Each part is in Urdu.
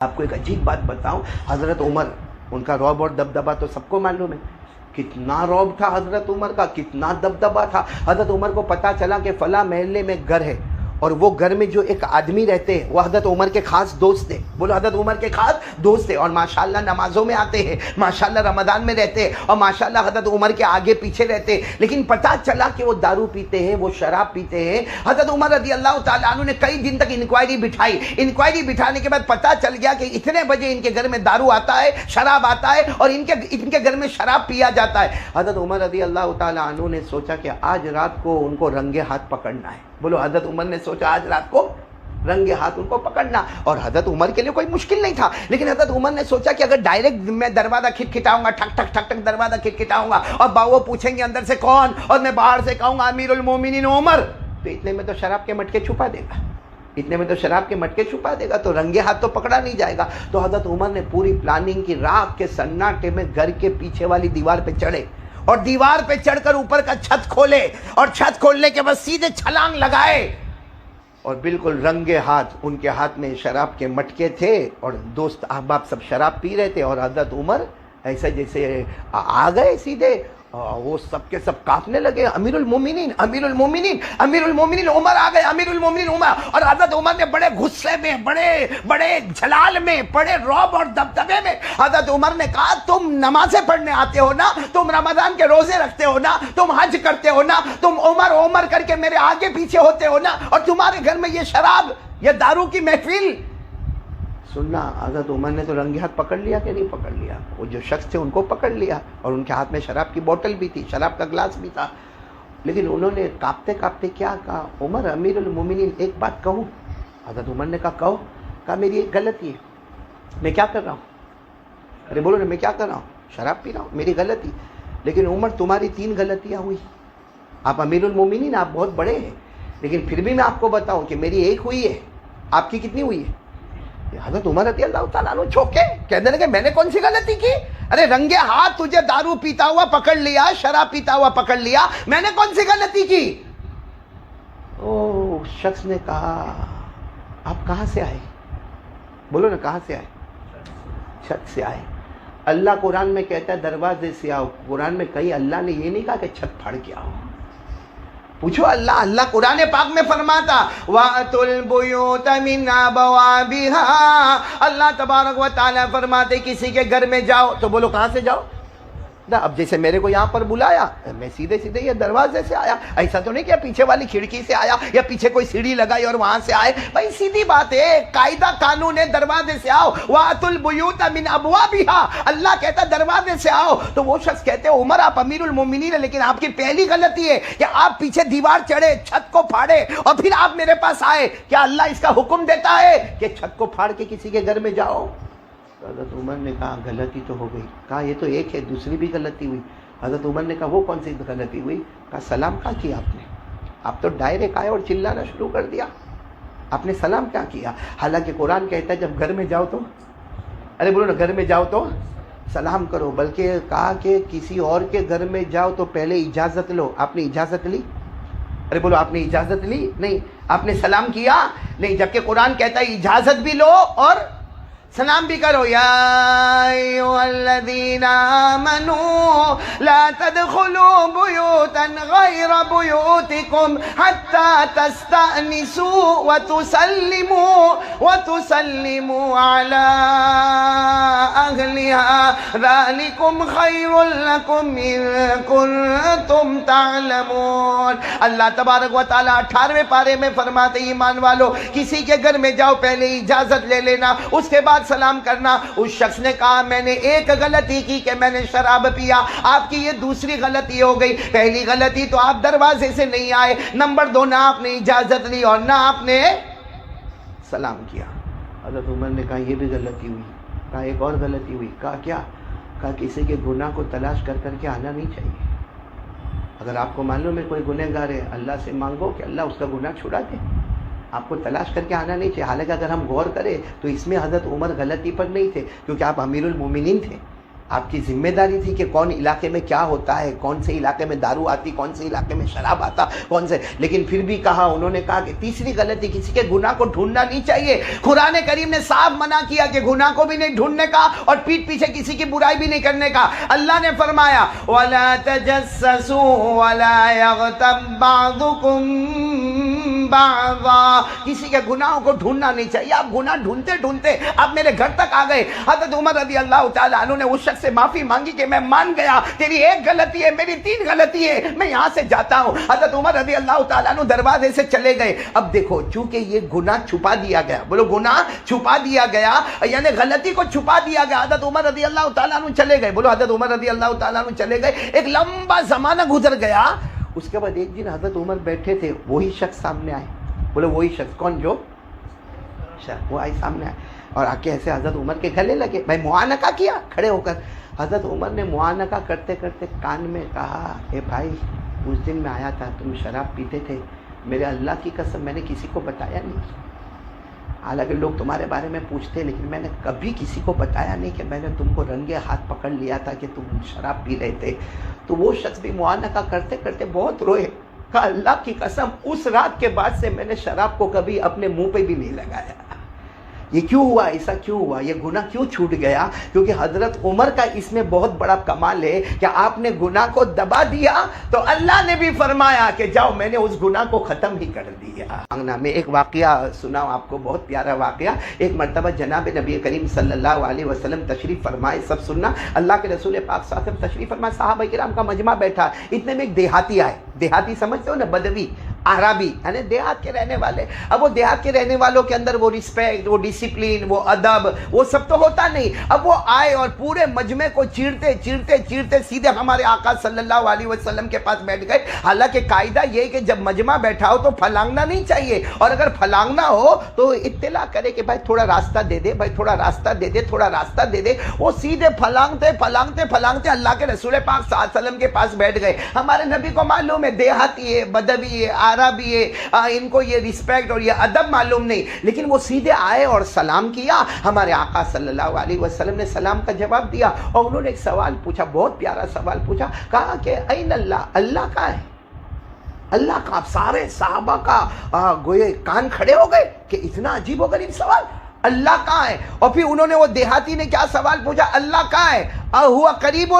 آپ کو ایک عجیب بات بتاؤں، حضرت عمر، ان کا رعب اور دبدبا تو سب کو معلوم ہے، کتنا رعب تھا حضرت عمر کا، کتنا دبدبا تھا۔ حضرت عمر کو پتا چلا کہ فلاں محلے میں گھر ہے، اور وہ گھر میں جو ایک آدمی رہتے ہیں وہ حضرت عمر کے خاص دوست تھے، بولو حضرت عمر کے خاص دوست تھے، اور ماشاءاللہ نمازوں میں آتے ہیں، ماشاءاللہ رمضان میں رہتے ہیں، اور ماشاءاللہ حضرت عمر کے آگے پیچھے رہتے ہیں۔ لیکن پتا چلا کہ وہ دارو پیتے ہیں، وہ شراب پیتے ہیں۔ حضرت عمر رضی اللہ تعالیٰ عنہ نے کئی دن تک انکوائری بٹھائی، انکوائری بٹھانے کے بعد پتا چل گیا کہ اتنے بجے ان کے گھر میں دارو آتا ہے، شراب آتا ہے، اور ان کے گھر میں شراب پیا جاتا ہے۔ حضرت عمر رضی اللہ تعالیٰ عنہ نے سوچا کہ آج رات کو ان کو رنگے ہاتھ پکڑنا ہے، بولو حضرت عمر نے سوچا آج رات کو رنگے ہاتھ ان کو پکڑنا، اور حضرت عمر کے لیے کوئی مشکل نہیں تھا، لیکن حضرت عمر نے سوچا کہ اگر ڈائریکٹ میں دروازہ کھٹکھٹاؤں گا، ٹھک ٹھک ٹھک ٹھک دروازہ کھٹکھٹاؤں گا، اور باؤ پوچھیں گے اندر سے کون، اور میں باہر سے کہوں گا امیر المومنین عمر، تو اتنے میں تو شراب کے مٹکے چھپا دے گا، اتنے میں تو شراب کے مٹکے چھپا دے گا، تو رنگے ہاتھ تو پکڑا نہیں جائے گا۔ تو حضرت عمر نے پوری پلاننگ کی، رات کے سناٹے میں گھر کے پیچھے والی دیوار پہ چڑھے، اور دیوار پہ چڑھ کر اوپر کا چھت کھولے، اور چھت کھولنے کے بعد سیدھے چھلانگ لگائے، اور بالکل رنگے ہاتھ ان کے ہاتھ میں شراب کے مٹکے تھے، اور دوست احباب سب شراب پی رہے تھے، اور حضرت عمر ایسے جیسے آ گئے سیدھے، وہ سب کے سب کانپنے لگے، امیر المومنین امیر المومنین امیر المومنین عمر آ گئے، امیر المومنین عمر۔ اور حضرت عمر نے بڑے غصے میں، بڑے جلال میں، بڑے رعب اور دبدبے میں حضرت عمر نے کہا تم نمازیں پڑھنے آتے ہو نا، تم رمضان کے روزے رکھتے ہو نا، تم حج کرتے ہو نا، تم عمر عمر کر کے میرے آگے پیچھے ہوتے ہو نا، اور تمہارے گھر میں یہ شراب، یہ دارو کی محفل سننا۔ حضرت عمر نے تو رنگے ہاتھ پکڑ لیا کہ نہیں پکڑ لیا؟ وہ جو شخص تھے ان کو پکڑ لیا، اور ان کے ہاتھ میں شراب کی بوتل بھی تھی، شراب کا گلاس بھی تھا، لیکن انہوں نے کانپتے کانپتے کیا کہا، عمر امیر المومنین ایک بات کہوں؟ حضرت عمر نے کہا کہو۔ کہا میری ایک غلطی ہے، میں کیا کر رہا ہوں؟ ارے بولو نا، میں کیا کر رہا ہوں؟ شراب پی رہا ہوں، میری غلطی۔ لیکن عمر تمہاری 3 غلطیاں ہوئی، آپ امیر المومنین، آپ بہت بڑے ہیں، لیکن پھر بھی میں آپ کو بتاؤں کہ میری ایک ہوئی ہے، آپ کی کتنی ہوئی ہے؟ حضرت عمر رضی اللہ تعالیٰ عنہ چوکے، کہنے لگے میں نے کون سی غلطی کی؟ ارے رنگے ہاتھ تجھے دارو پیتا ہوا پکڑ لیا، شراب پیتا ہوا پکڑ لیا، میں نے کون سی غلطی کی؟ شخص نے کہا آپ کہاں سے آئے؟ بولو نا، کہاں سے آئے؟ چھت سے آئے۔ اللہ قرآن میں کہتا ہے دروازے سے آؤ، قرآن میں کہیں اللہ نے یہ نہیں کہا کہ چھت پھاڑ کے آؤ۔ پوچھو اللہ قرآن پاک میں فرماتا وَأْتُوا الْبُيُوتَ مِنْ أَبْوَابِهَا، اللہ تبارک و تعالیٰ فرماتے کسی کے گھر میں جاؤ، تو بولو کہاں سے جاؤ؟ اب جیسے میرے کو یہاں پر بلایا، میں سیدھے یہ دروازے سے آیا، ایسا تو نہیں کہ پیچھے والی کھڑکی سے آیا یا پیچھے کوئی سیڑھی لگائی اور وہاں سے آئے، بھائی سیدھی بات ہے، قاعدہ قانون ہے، دروازے سے آؤ۔ وَأْتُوا الْبُيُوتَ مِنْ أَبْوَابِهَا، اللہ کہتا دروازے سے آؤ۔ تو وہ شخص کہتے ہیں عمر آپ امیر المومنین ہیں، لیکن آپ کی پہلی غلطی ہے کہ آپ پیچھے دیوار چڑھے، چھت کو پھاڑے، اور پھر آپ میرے پاس آئے۔ کیا اللہ اس کا حکم دیتا ہے کہ چھت کو پھاڑ کے کسی کے گھر میں جاؤ؟ حضرت عمر نے کہا غلطی تو ہو گئی۔ کہا یہ تو ایک ہے، دوسری بھی غلطی ہوئی۔ حضرت عمر نے کہا وہ کون سی غلطی ہوئی؟ کہا سلام کیا کیا آپ نے؟ آپ تو ڈائریکٹ آئے اور چلانا شروع کر دیا، آپ نے سلام کیا کیا؟ حالانکہ قرآن کہتا ہے جب گھر میں جاؤ تو، ارے بولو نا، گھر میں جاؤ تو سلام کرو، بلکہ کہا کہ کسی اور کے گھر میں جاؤ تو پہلے اجازت لو۔ آپ نے اجازت لی؟ ارے بولو آپ نے اجازت لی؟ نہیں۔ آپ نے سلام کیا؟ نہیں، جبکہ قرآن کہتا ہے اجازت بھی لو اور سلام بھی کرو۔ یا ایھا الذین آمنوا لا تدخلوا بیوتا غیر بیوتکم حتی تستأنسوا وتسلموا علی اہلها ذلکم خیر لکم ان کنتم تعلمون۔ اللہ تبارک و تعالیٰ 18ویں پارے میں فرماتے ایمان والو کسی کے گھر میں جاؤ پہلے اجازت لے لینا، اس کے بعد سلام کرنا۔ اس شخص نے کہا میں نے ایک غلطی کی کہ میں نے شراب پیا، آپ کی یہ دوسری غلطی ہو گئی۔ پہلی غلطی تو آپ دروازے سے نہیں آئے، نمبر 2 نہ آپ نے اجازت لی اور نہ آپ نے سلام کیا۔ حضرت عمر نے کہا یہ بھی غلطی ہوئی۔ کہا ایک اور غلطی ہوئی۔ کہا کیا؟ کہا کسی کے گناہ کو تلاش کر کر کے آنا نہیں چاہیے۔ اگر آپ کو معلوم ہے کوئی گنہ گار ہے، اللہ سے مانگو کہ اللہ اس کا گناہ چھڑا دے، آپ کو تلاش کر کے آنا نہیں چاہیے۔ حالانکہ اگر ہم غور کریں تو اس میں حضرت عمر غلطی پر نہیں تھے، کیونکہ آپ امیر المومنین تھے، آپ کی ذمہ داری تھی کہ کون علاقے میں کیا ہوتا ہے، کون سے علاقے میں دارو آتی، کون سے علاقے میں شراب آتا، کون سے، لیکن پھر بھی کہا، انہوں نے کہا کہ تیسری غلطی، کسی کے گناہ کو ڈھونڈنا نہیں چاہیے۔ قرآن کریم نے صاف منع کیا کہ گناہ کو بھی نہیں ڈھونڈنے کا اور پیٹھ پیچھے کسی کی برائی بھی نہیں کرنے کا۔ اللہ نے فرمایا وَلَا تَجَسَّسُوا وَلَا يَغْتَبْ بَعْضُكُمْ بَعْضًا، کسی کے گناہوں کو ڈھونڈنا نہیں چاہیے۔ آپ گناہ ڈھونڈتے ڈھونڈتے آپ میرے گھر تک آ گئے۔ حضرت عمر رضی اللہ تعالیٰ عنہ نے اس شخص سے معافی مانگی کہ میں مان گیا، تیری ایک غلطی ہے، میری 3 غلطی ہے، میں یہاں سے جاتا ہوں۔ حضرت عمر رضی اللہ تعالیٰ عنہ دروازے سے چلے گئے۔ اب دیکھو، چونکہ یہ گناہ چھپا دیا گیا، بولو گناہ چھپا دیا گیا، یعنی غلطی کو چھپا دیا گیا۔ حضرت عمر رضی اللہ تعالیٰ عنہ چلے گئے، بولو حضرت عمر رضی اللہ تعالیٰ عنہ چلے گئے۔ ایک لمبا زمانہ گزر گیا، اس کے بعد ایک دن حضرت عمر بیٹھے تھے، وہی شخص سامنے آئے، بولو وہی شخص، کون؟ جو وہ آئے سامنے آئے اور آ کے ایسے حضرت عمر کے گلے لگے، بھائی معانقہ کیا کھڑے ہو کر۔ حضرت عمر نے معانقہ کرتے کرتے کان میں کہا، اے بھائی، اس دن میں آیا تھا، تم شراب پیتے تھے، میرے اللہ کی قسم میں نے کسی کو بتایا نہیں، حالانکہ لوگ تمہارے بارے میں پوچھتے، لیکن میں نے کبھی کسی کو بتایا نہیں کہ میں نے تم کو رنگے ہاتھ پکڑ لیا تھا کہ تم شراب پی رہے تھے۔ تو وہ شخص بھی معانقہ کرتے کرتے بہت روئے، کہا اللہ کی قسم اس رات کے بعد سے میں نے شراب کو کبھی اپنے منہ پہ بھی نہیں لگایا۔ یہ کیوں ہوا؟ ایسا کیوں ہوا؟ یہ گناہ کیوں چھوٹ گیا؟ کیونکہ حضرت عمر کا اس میں بہت بڑا کمال ہے کہ آپ نے گناہ کو دبا دیا تو اللہ نے بھی فرمایا کہ جاؤ میں نے اس گناہ کو ختم ہی کر دیا۔ میں ایک واقعہ سناؤں آپ کو، بہت پیارا واقعہ۔ ایک مرتبہ جناب نبی کریم صلی اللہ علیہ وسلم تشریف فرمائے، سب سننا، اللہ کے رسول پاک صلی اللہ علیہ وسلم تشریف فرمائے، صحابہ کرام کا مجمع بیٹھا، اتنے میں ایک دیہاتی آئے۔ دیہاتی سمجھتے ہو نا، بدوی، عربی، یعنی دیہات کے رہنے والے۔ اب وہ دیہات کے رہنے والوں کے اندر وہ رسپیکٹ، وہ ڈسپلین، وہ ادب، وہ سب تو ہوتا نہیں۔ اب وہ آئے اور پورے مجمع کو چیرتے چیرتے چیرتے سیدھے ہمارے آقا صلی اللہ علیہ وسلم کے پاس بیٹھ گئے۔ حالانکہ قاعدہ یہ کہ جب مجمع بیٹھا ہو تو پھلانگنا نہیں چاہیے، اور اگر پھلانگنا ہو تو اطلاع کرے کہ بھائی تھوڑا راستہ دے دے، بھائی تھوڑا راستہ دے دے، تھوڑا راستہ دے دے۔ وہ سیدھے پھلانگتے پھلانگتے پھلانگتے اللہ کے رسول پاک صلی اللہ علیہ وسلم کے پاس بیٹھ گئے۔ ہمارے نبی کو معلوم ہے دیہاتی ہے، بدوی ہے، عربی ہے، ان کو یہ رسپیکٹ اور یہ ادب معلوم نہیں، لیکن وہ سیدھے آئے اور سلام کیا۔ ہمارے آقا صلی اللہ علیہ وسلم نے سلام کا جواب دیا اور انہوں نے ایک سوال پوچھا، بہت پیارا سوال پوچھا، کہا کہ این اللہ، اللہ کہاں ہے؟ اللہ کا۔ آپ سارے صحابہ کا گوئے کان کھڑے ہو گئے کہ اتنا عجیب و غریب سوال، اللہ کہاں ہے؟ اور پھر انہوں نے، وہ دیہاتی نے کیا سوال پوچھا، اللہ کہاں ہے؟ اہو قریب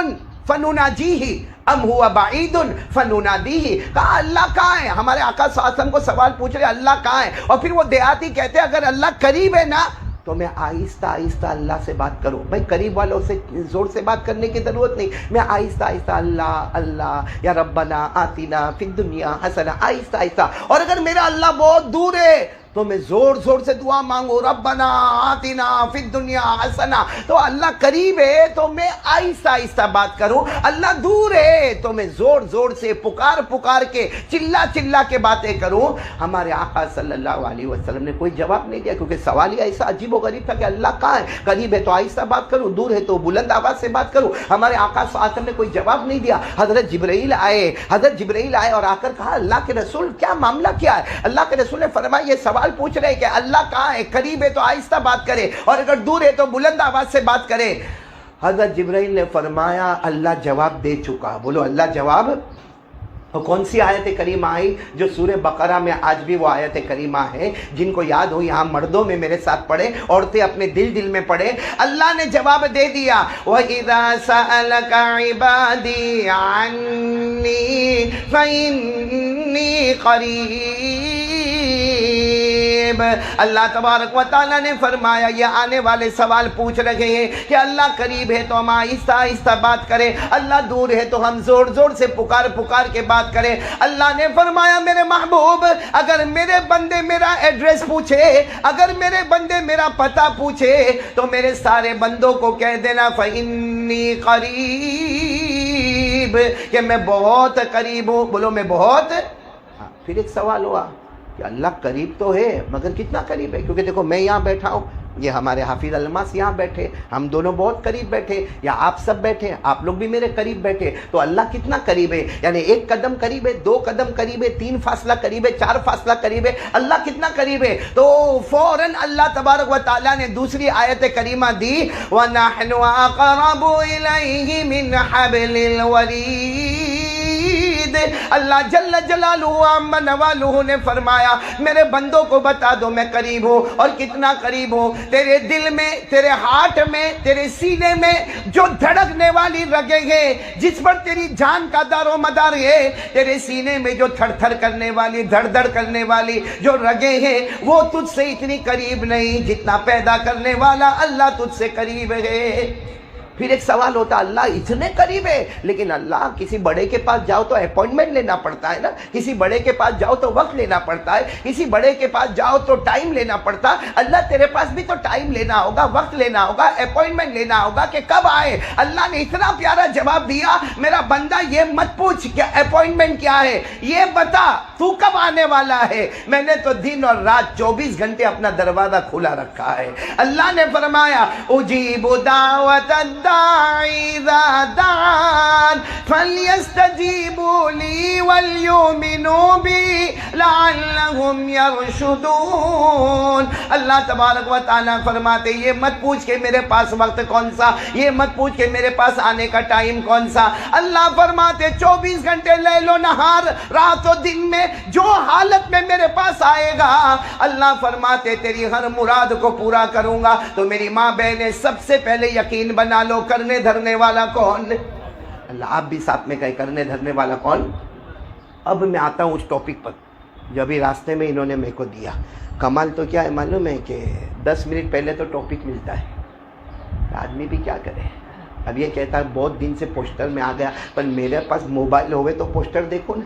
فنناجیہ ام ہوا بعید فننادیہ، کہا اللہ کہاں ہے؟ ہمارے آقا صلی اللہ علیہ وسلم کو سوال پوچھ رہے اللہ کہاں ہے، اور پھر وہ دیہاتی کہتے ہیں اگر اللہ قریب ہے نا تو میں آہستہ آہستہ اللہ سے بات کروں۔ بھائی قریب والوں سے زور سے بات کرنے کی ضرورت نہیں، میں آہستہ آہستہ اللہ اللہ یا ربنا آتنا فی الدنیا حسنہ، آہستہ آہستہ۔ اور اگر میرا اللہ بہت دور ہے تو میں زور زور سے دعا مانگو، ربنا آتنا فی الدنیا حسنہ۔ تو اللہ قریب ہے تو میں آہستہ آہستہ بات کروں، اللہ دور ہے تو میں زور زور سے پکار پکار کے چلا چلا کے باتیں کروں۔ ہمارے آقا صلی اللہ علیہ وسلم نے کوئی جواب نہیں دیا، کیونکہ سوال ہی ایسا عجیب و غریب تھا کہ اللہ کہاں ہے؟ قریب ہے تو آہستہ بات کروں، دور ہے تو بلند آواز سے بات کروں۔ ہمارے آقا صلی اللہ علیہ وسلم نے کوئی جواب نہیں دیا۔ حضرت جبرائیل آئے اور آ کر کہا اللہ کے رسول کیا معاملہ کیا ہے؟ اللہ کے رسول نے فرمایا یہ سوال پوچھ رہے کہ اللہ کہاں ہے، قریب ہے تو آہستہ بات کرے اور اگر دور ہے تو بلند آواز سے بات کرے۔ حضرت جبرائیل نے فرمایا اللہ جواب دے چکا۔ بولو اللہ جواب۔ اور کون سی آیت کریمہ آئی؟ جو سورہ بقرہ میں آج بھی وہ آیت کریمہ ہے، جن کو یاد ہو یہاں مردوں میں میرے ساتھ پڑھے، عورتیں اپنے دل میں پڑھے۔ اللہ نے جواب دے دیا، وَإِذَا سَأَلَكَ عِبَادِي عَنِّي فَإِنِّي قَرِيبٌ۔ اللہ تبارک و تعالیٰ نے فرمایا یہ آنے والے سوال پوچھ رہے ہیں کہ اللہ قریب ہے تو ہم آہستہ آہستہ بات کریں، اللہ دور ہے تو ہم زور زور سے پکار پکار کے بات کریں۔ اللہ نے فرمایا میرے محبوب، اگر میرے بندے میرا ایڈریس پوچھے، اگر میرے بندے میرا پتہ پوچھے تو میرے سارے بندوں کو کہہ دینا فَإِنِّي قریب، کہ میں بہت قریب ہوں۔ بولو میں بہت۔ پھر ایک سوال ہوا کہ اللہ قریب تو ہے مگر کتنا قریب ہے؟ کیونکہ دیکھو میں یہاں بیٹھا ہوں، یہ ہمارے حافظ الماس یہاں بیٹھے، ہم دونوں بہت قریب بیٹھے، یا آپ سب بیٹھے، آپ لوگ بھی میرے قریب بیٹھے، تو اللہ کتنا قریب ہے، یعنی 1 قدم قریب ہے، 2 قدم قریب ہے، 3 فاصلہ قریب ہے، 4 فاصلہ قریب ہے، اللہ کتنا قریب ہے. تو فوراً اللہ تبارک و تعالیٰ نے دوسری آیت کریمہ دی، وَنَحْنُ أَقْرَبُ إِلَيْهِ مِنْ حَبْلِ الْوَرِيدِ. اللہ جل جلالہ عم نوالہ نے فرمایا میرے بندوں کو بتا دو میں قریب ہوں، اور کتنا قریب ہوں. تیرے دل میں، تیرے ہارٹ میں، تیرے سینے میں جو دھڑکنے والی رگیں ہیں، جس پر تیری جان کا دار و مدار ہے، تیرے سینے میں جو تھر تھر کرنے والی، دھڑ دھڑ کرنے والی جو رگیں ہیں، وہ تجھ سے اتنی قریب نہیں جتنا پیدا کرنے والا اللہ تجھ سے قریب ہے. پھر ایک سوال ہوتا اللہ اتنے قریب ہے، لیکن اللہ کسی بڑے کے پاس جاؤ تو اپوائنٹمنٹ لینا پڑتا ہے نا، کسی بڑے کے پاس جاؤ تو وقت لینا پڑتا ہے، کسی بڑے کے پاس جاؤ تو ٹائم لینا پڑتا. اللہ تیرے پاس بھی تو ٹائم لینا ہوگا، وقت لینا ہوگا، اپوائنٹمنٹ لینا ہوگا کہ کب آئے. اللہ نے اتنا پیارا جواب دیا، میرا بندہ یہ مت پوچھ کہ اپوائنٹمنٹ کیا ہے، یہ بتا تو کب آنے والا ہے. میں نے تو دن اور رات 24 گھنٹے اپنا دروازہ کھلا رکھا ہے. اللہ نے فرمایا اجیب دعوت إذا دعان فليستجيبوا لي وليؤمنوا بي لعلهم يرشدون. اللہ تبارک و تعالیٰ فرماتے یہ مت پوچھ کہ میرے پاس وقت کون سا، یہ مت پوچھ کہ میرے پاس آنے کا ٹائم کون سا. اللہ فرماتے 24 گھنٹے لیل و نہار، رات و دن میں جو حالت میں میرے پاس آئے گا، اللہ فرماتے تیری ہر مراد کو پورا کروں گا. تو میری ماں بہنیں سب سے پہلے یقین بنا لو، کرنے دھرنے والا کون؟ اللہ. آپ بھی ساتھ میں کہیں کرنے دھرنے والا کون؟ اب میں آتا ہوں اس ٹاپک پر جو ابھی راستے میں انہوں نے میرے کو دیا. کمال تو کیا ہے معلوم ہے کہ 10 منٹ پہلے تو ٹاپک ملتا ہے، آدمی بھی کیا کرے. اب یہ کہتا ہے بہت دن سے پوسٹر میں آ گیا، پر میرے پاس موبائل ہوئے تو پوسٹر دیکھو نا.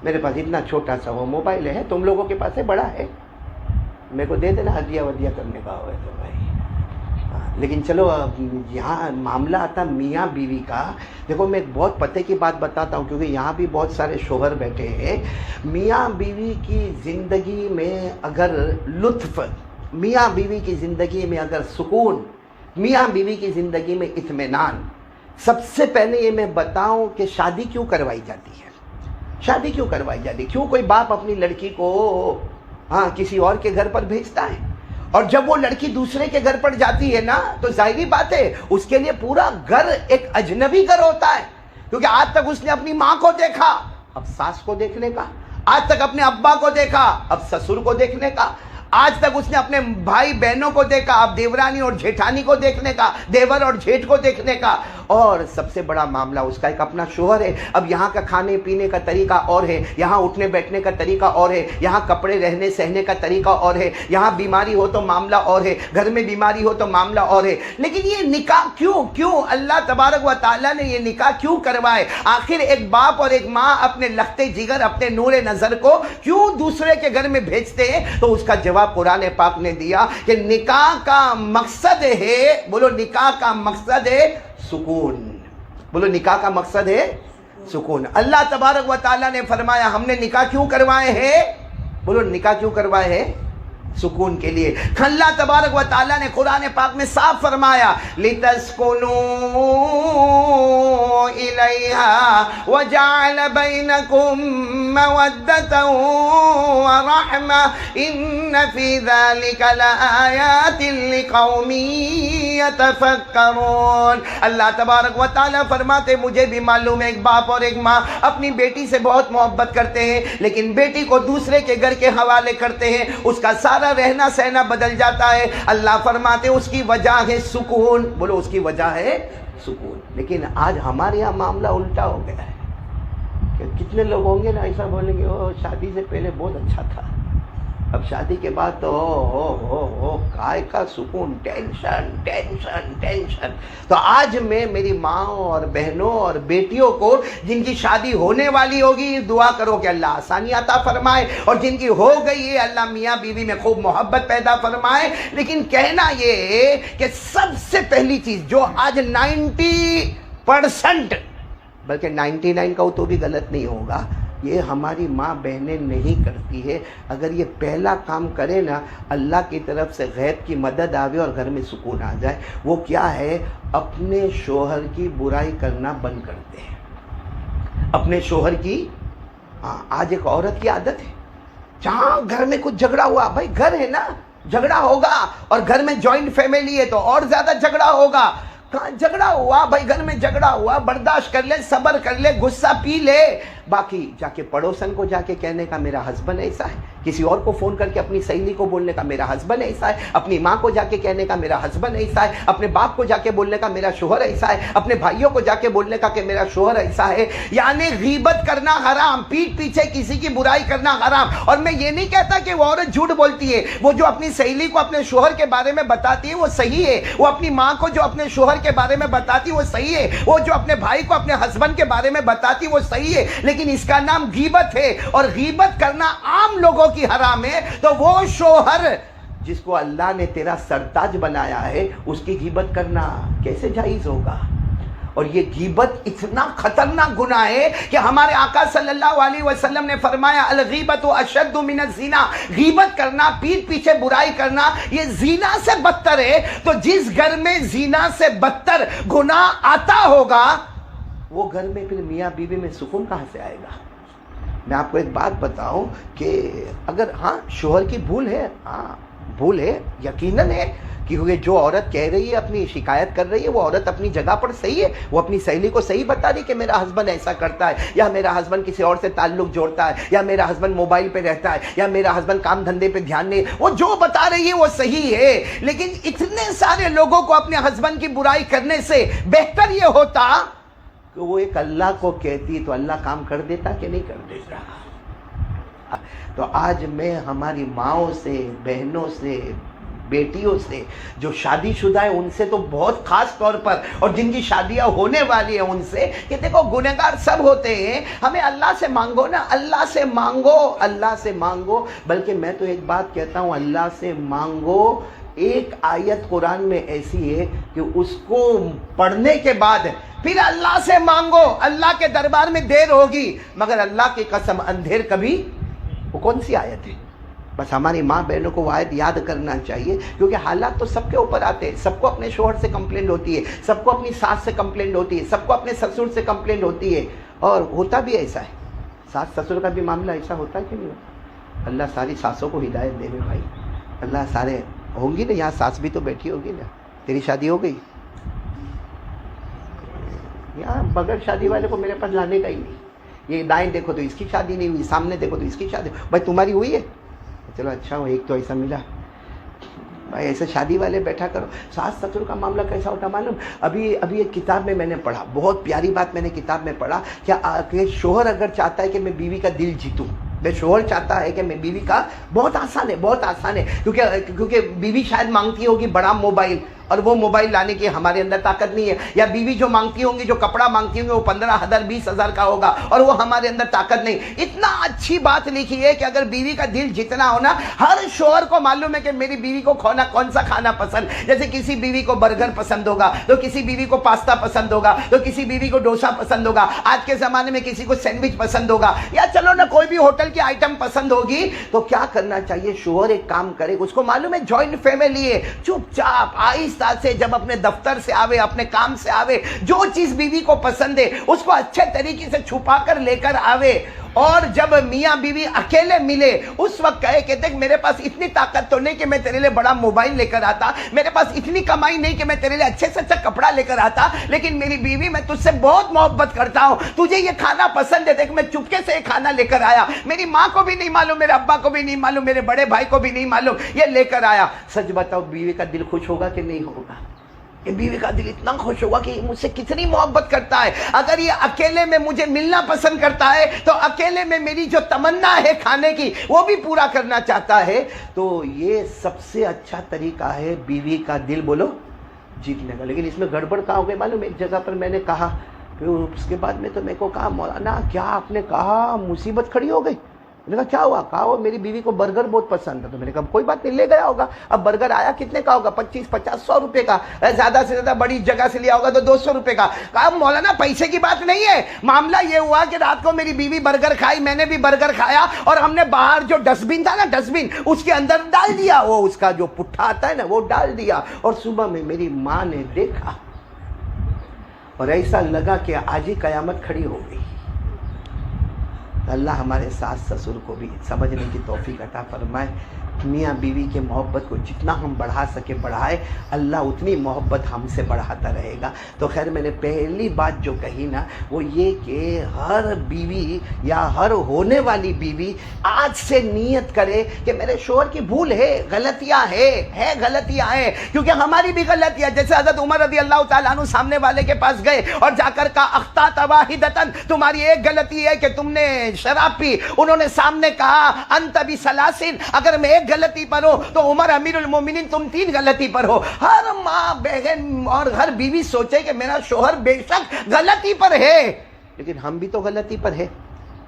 میرے پاس اتنا چھوٹا سا وہ موبائل ہے، تم لوگوں کے پاس ہے بڑا ہے، میرے کو دے دینا ہدیہ ودیہ کرنے کا ہوئے تو بھائی. لیکن چلو یہاں معاملہ آتا میاں بیوی کا. دیکھو میں ایک بہت پتے کی بات بتاتا ہوں، کیونکہ یہاں بھی بہت سارے شوہر بیٹھے ہیں. میاں بیوی کی زندگی میں اگر لطف، میاں بیوی کی زندگی میں اگر سکون، میاں بیوی کی زندگی میں اطمینان، سب سے پہلے یہ میں بتاؤں کہ شادی کیوں کروائی جاتی ہے. شادی کیوں کروائی جاتی ہے؟ کیوں کوئی باپ اپنی لڑکی کو کسی اور کے گھر پر بھیجتا ہے؟ اور جب وہ لڑکی دوسرے کے گھر پر جاتی ہے نا، تو ظاہری بات ہے اس کے لیے پورا گھر ایک اجنبی گھر ہوتا ہے. کیونکہ آج تک اس نے اپنی ماں کو دیکھا، اب ساس کو دیکھنے کا. آج تک اپنے ابا کو دیکھا، اب سسر کو دیکھنے کا. آج تک اس نے اپنے بھائی بہنوں کو دیکھا، اب دیورانی اور جیٹھانی کو دیکھنے کا، دیور اور جیٹھ کو دیکھنے کا. اور سب سے بڑا معاملہ اس کا ایک اپنا شوہر ہے. اب یہاں کا کھانے پینے کا طریقہ اور ہے، یہاں اٹھنے بیٹھنے کا طریقہ اور ہے، یہاں کپڑے رہنے سہنے کا طریقہ اور ہے، یہاں بیماری ہو تو معاملہ اور ہے، گھر میں بیماری ہو تو معاملہ اور ہے. لیکن یہ نکاح کیوں اللہ تبارک و تعالیٰ نے یہ نکاح کیوں کروائے؟ آخر ایک باپ اور ایک ماں اپنے لختے جگر، اپنے نور نظر کو کیوں دوسرے کے گھر میں بھیجتے ہیں؟ تو اس کا جواب قرآن پاک نے دیا کہ نکاح کا مقصد ہے، بولو نکاح کا مقصد ہے سکون. بولو نکاح کا مقصد ہے سکون. اللہ تبارک و تعالیٰ نے فرمایا ہم نے نکاح کیوں کروائے ہیں؟ بولو نکاح کیوں کروائے ہیں؟ سکون کے لیے. اللہ تبارک و تعالیٰ نے قرآن پاک میں صاف فرمایا لِتَسْكُنُوا إِلَيْهَا وَجَعَلَ بَيْنَكُم مَّوَدَّةً وَرَحْمَةً إِنَّ فِي ذَلِكَ لَآيَاتٍ لِقَوْمٍ يَتَفَكَّرُونَ. اللہ تبارک و تعالیٰ فرماتے مجھے بھی معلوم ہے ایک باپ اور ایک ماں اپنی بیٹی سے بہت محبت کرتے ہیں، لیکن بیٹی کو دوسرے کے گھر کے حوالے کرتے ہیں، اس کا سارا رہنا سہنا بدل جاتا ہے. اللہ فرماتے اس کی وجہ ہے سکون. بولو اس کی وجہ ہے سکون. لیکن آج ہمارے یہاں معاملہ الٹا ہو گیا ہے کہ کتنے لوگ ہوں گے نا ایسا بولیں گے او شادی سے پہلے بہت اچھا تھا، اب شادی کے بعد تو کائے کا سکون، ٹینشن ٹینشن ٹینشن. تو آج میں میری ماں اور بہنوں اور بیٹیوں کو جن کی شادی ہونے والی ہوگی دعا کرو کہ اللہ آسانی عطا فرمائے، اور جن کی ہو گئی ہے اللہ میاں بیوی میں خوب محبت پیدا فرمائے. لیکن کہنا یہ ہے کہ سب سے پہلی چیز جو آج 90% بلکہ 99 کا تو بھی غلط نہیں ہوگا، یہ ہماری ماں بہنیں نہیں کرتی ہے. اگر یہ پہلا کام کرے نا، اللہ کی طرف سے غیب کی مدد آوے اور گھر میں سکون آ جائے. وہ کیا ہے؟ اپنے شوہر کی برائی کرنا بند کرتے ہیں. اپنے شوہر کی آج ایک عورت کی عادت ہے، جہاں گھر میں کچھ جھگڑا ہوا، بھائی گھر ہے نا، جھگڑا ہوگا، اور گھر میں جوائنٹ فیملی ہے تو اور زیادہ جھگڑا ہوگا. کہاں جھگڑا ہوا بھائی، گھر میں جھگڑا ہوا، برداشت کر لے، صبر کر لے، غصہ پی لے. باقی جا کے پڑوسن کو جا کے کہنے کا میرا ہسبینڈ ایسا ہے، کسی اور کو فون کر کے اپنی سہیلی کو بولنے کا میرا ہسبینڈ ایسا ہے، اپنی ماں کو جا کے کہنے کا میرا ہسبینڈ ایسا ہے، اپنے باپ کو جا کے بولنے کا میرا شوہر ایسا ہے، اپنے بھائیوں کو جا کے بولنے کا کہ میرا شوہر ایسا ہے. یعنی غیبت کرنا حرام، پیٹھ پیچھے کسی کی برائی کرنا حرام. اور میں یہ نہیں کہتا کہ وہ عورت جھوٹ بولتی ہے، وہ جو اپنی سہیلی کو اپنے شوہر کے بارے میں بتاتی ہے وہ صحیح ہے، وہ اپنی ماں کو جو اپنے شوہر کے بارے میں بتاتی وہ صحیح ہے، وہ جو اپنے بھائی کو اپنے ہسبینڈ کے بارے میں بتاتی وہ صحیح ہے. لیکن اس کا نام غیبت ہے، اور غیبت کرنا عام لوگوں کی حرام ہے. تو وہ شوہر جس کو اللہ نے تیرا سرتاج بنایا ہے، اس کی غیبت کرنا کیسے جائز ہوگا؟ اور یہ غیبت اتنا خطرناک گناہ ہے کہ ہمارے آقا صلی اللہ علیہ وسلم نے فرمایا الغیبت اشد من الزنا، غیبت کرنا، پیٹھ پیچھے برائی کرنا، یہ زنا سے بدتر ہے. تو جس گھر میں زنا سے بدتر گناہ آتا ہوگا، وہ گھر میں پھر میاں بیوی میں سکون کہاں سے آئے گا؟ میں آپ کو ایک بات بتاؤں کہ اگر شوہر کی بھول ہے، بھول ہے، یقیناً ہے، کیونکہ جو عورت کہہ رہی ہے، اپنی شکایت کر رہی ہے، وہ عورت اپنی جگہ پر صحیح ہے. وہ اپنی سہیلی کو صحیح بتا رہی کہ میرا ہسبینڈ ایسا کرتا ہے، یا میرا ہسبینڈ کسی اور سے تعلق جوڑتا ہے، یا میرا ہسبینڈ موبائل پہ رہتا ہے، یا میرا ہسبینڈ کام دھندے پہ دھیان نہیں. وہ جو بتا رہی ہے وہ صحیح ہے. لیکن اتنے سارے لوگوں کو اپنے ہسبینڈ کی برائی کرنے سے بہتر یہ ہوتا کہ وہ ایک اللہ کو کہتی تو اللہ کام کر دیتا کہ نہیں کر دیتا. تو آج میں ہماری ماؤں سے، بہنوں سے، بیٹیوں سے جو شادی شدہ ہے ان سے تو بہت خاص طور پر، اور جن کی شادیاں ہونے والی ہیں ان سے، کہ دیکھو گنہگار سب ہوتے ہیں، ہمیں اللہ سے مانگو نا، اللہ سے مانگو، اللہ سے مانگو. بلکہ میں تو ایک بات کہتا ہوں، اللہ سے مانگو. ایک آیت قرآن میں ایسی ہے کہ اس کو پڑھنے کے بعد پھر اللہ سے مانگو، اللہ کے دربار میں دیر ہوگی، مگر اللہ کی قسم اندھیر کبھی. وہ کون سی آیت ہے؟ بس ہماری ماں بہنوں کو وہ آیت یاد کرنا چاہیے، کیونکہ حالات تو سب کے اوپر آتے ہیں. سب کو اپنے شوہر سے کمپلینٹ ہوتی ہے، سب کو اپنی ساس سے کمپلینٹ ہوتی ہے، سب کو اپنے سسر سے کمپلینٹ ہوتی ہے. اور ہوتا بھی ایسا ہے، ساس سسر کا بھی معاملہ ایسا ہوتا ہے کہ نہیں ہوتا؟ اللہ ساری ساسوں کو ہدایت دے بھائی. اللہ سارے ہوں گی نا، یہاں ساس بھی تو بیٹھی ہوگی نا. تیری شادی ہو گئی؟ یہاں بغیر شادی والے کو میرے پاس لانے کا ہی نہیں. یہ دائیں دیکھو تو اس کی شادی نہیں ہوئی، سامنے دیکھو تو اس کی شادی. بھائی تمہاری ہوئی ہے؟ چلو اچھا ہو، ایک تو ایسا ملا. بھائی ایسے شادی والے بیٹھا کرو. ساس سسر کا معاملہ کیسا ہوتا معلوم؟ ابھی ایک کتاب میں نے پڑھا، بہت پیاری بات میں نے کتاب میں پڑھا کہ شوہر اگر چاہتا ہے کہ میں بیوی کا دل جیتوں، میں شوہر چاہتا ہے کہ میں بیوی کا، بہت آسان ہے، بہت آسان ہے. کیونکہ بیوی شاید مانگتی ہوگی بڑا موبائل، اور وہ موبائل لانے کی ہمارے اندر طاقت نہیں ہے. یا بیوی جو مانگتی ہوں گی، جو کپڑا مانگتی ہوں گی، وہ 15,000 20,000 کا ہوگا، اور وہ ہمارے اندر طاقت نہیں. اتنا اچھی بات لکھی ہے کہ اگر بیوی کا دل جتنا ہونا، ہر شوہر کو معلوم ہے کہ میری بیوی کو کون سا کھانا پسند. جیسے کسی بیوی کو برگر پسند ہوگا، تو کسی بیوی کو پاستا پسند ہوگا، تو کسی بیوی کو ڈوسا پسند ہوگا. آج کے زمانے میں کسی کو سینڈوچ پسند ہوگا، یا چلو نا کوئی بھی ہوٹل کی آئٹم پسند ہوگی. تو کیا کرنا چاہیے؟ شوہر ایک کام کرے، اس کو معلوم ہے جوائنٹ فیملی ہے، چپ چاپ آہستہ سے جب اپنے دفتر سے آوے، اپنے کام سے آوے، جو چیز بیوی کو پسند ہے اس کو اچھے طریقے سے چھپا کر لے کر آوے. اور جب میاں بیوی اکیلے ملے اس وقت کہے کہ دیکھ میرے پاس اتنی طاقت تو نہیں کہ میں تیرے لیے بڑا موبائل لے کر آتا، میرے پاس اتنی کمائی نہیں کہ میں تیرے لیے اچھے سے اچھا کپڑا لے کر آتا، لیکن میری بیوی میں تجھ سے بہت محبت کرتا ہوں، تجھے یہ کھانا پسند ہے، دیکھ میں چپکے سے یہ کھانا لے کر آیا، میری ماں کو بھی نہیں معلوم، میرے ابا کو بھی نہیں معلوم، میرے بڑے بھائی کو بھی نہیں معلوم، یہ لے کر آیا. سچ بتاؤ بیوی کا دل خوش ہوگا کہ نہیں ہوگا؟ کہ بیوی کا دل اتنا خوش ہوگا کہ مجھ سے کتنی محبت کرتا ہے. اگر یہ اکیلے میں مجھے ملنا پسند کرتا ہے تو اکیلے میں میری جو تمنا ہے کھانے کی وہ بھی پورا کرنا چاہتا ہے. تو یہ سب سے اچھا طریقہ ہے بیوی کا دل بولو جیتنے کا. لیکن اس میں گڑبڑ کہاں ہو گئی معلوم؟ ایک جگہ پر میں نے کہا، پھر اس کے بعد میں تو میرے کو کہا مولانا کیا آپ نے کہا مصیبت کھڑی ہو گئی. میں نے کہا کیا ہوا؟ کہا وہ میری بیوی کو برگر بہت پسند ہے. تو میں نے کہا کوئی بات نہیں، لے گیا ہوگا. اب برگر آیا کتنے کا ہوگا؟ 25 50 100 روپے کا. زیادہ سے زیادہ بڑی جگہ سے لیا ہوگا تو 200 روپے کا. کہا مولانا پیسے کی بات نہیں ہے، معاملہ یہ ہوا کہ رات کو میری بیوی برگر کھائی، میں نے بھی برگر کھایا، اور ہم نے باہر جو ڈسٹ بن تھا نا، ڈسٹ بن اس کے اندر ڈال دیا، وہ اس کا جو پٹھا آتا ہے نا وہ ڈال دیا. اور صبح میں میری ماں نے دیکھا اور ایسا لگا کہ آج ہی قیامت کھڑی ہو گئی. اللہ ہمارے ساس سسر کو بھی سمجھنے کی توفیق عطا فرمائے. میاں بیوی کے محبت کو جتنا ہم بڑھا سکے بڑھائے، اللہ اتنی محبت ہم سے بڑھاتا رہے گا. تو خیر میں نے پہلی بات جو کہی نا وہ یہ کہ ہر بیوی یا ہر ہونے والی بیوی آج سے نیت کرے کہ میرے شوہر کی بھول ہے، غلطیاں ہے غلطیاں ہیں، کیونکہ ہماری بھی غلطیاں. جیسے حضرت عمر رضی اللہ تعالیٰ عنہ سامنے والے کے پاس گئے اور جا کر کہا اخطأت واحدۃ، تمہاری ایک غلطی ہے کہ تم نے شراب پی. انہوں نے سامنے کہا انت بثلاثن، اگر میں ایک غلطی پر ہو تو عمر امیر المومنین تم 3 غلطی پر ہو. ہر ماں بہن اور ہر بیوی سوچے کہ میرا شوہر بے شک غلطی پر ہے، لیکن ہم بھی تو غلطی پر ہے،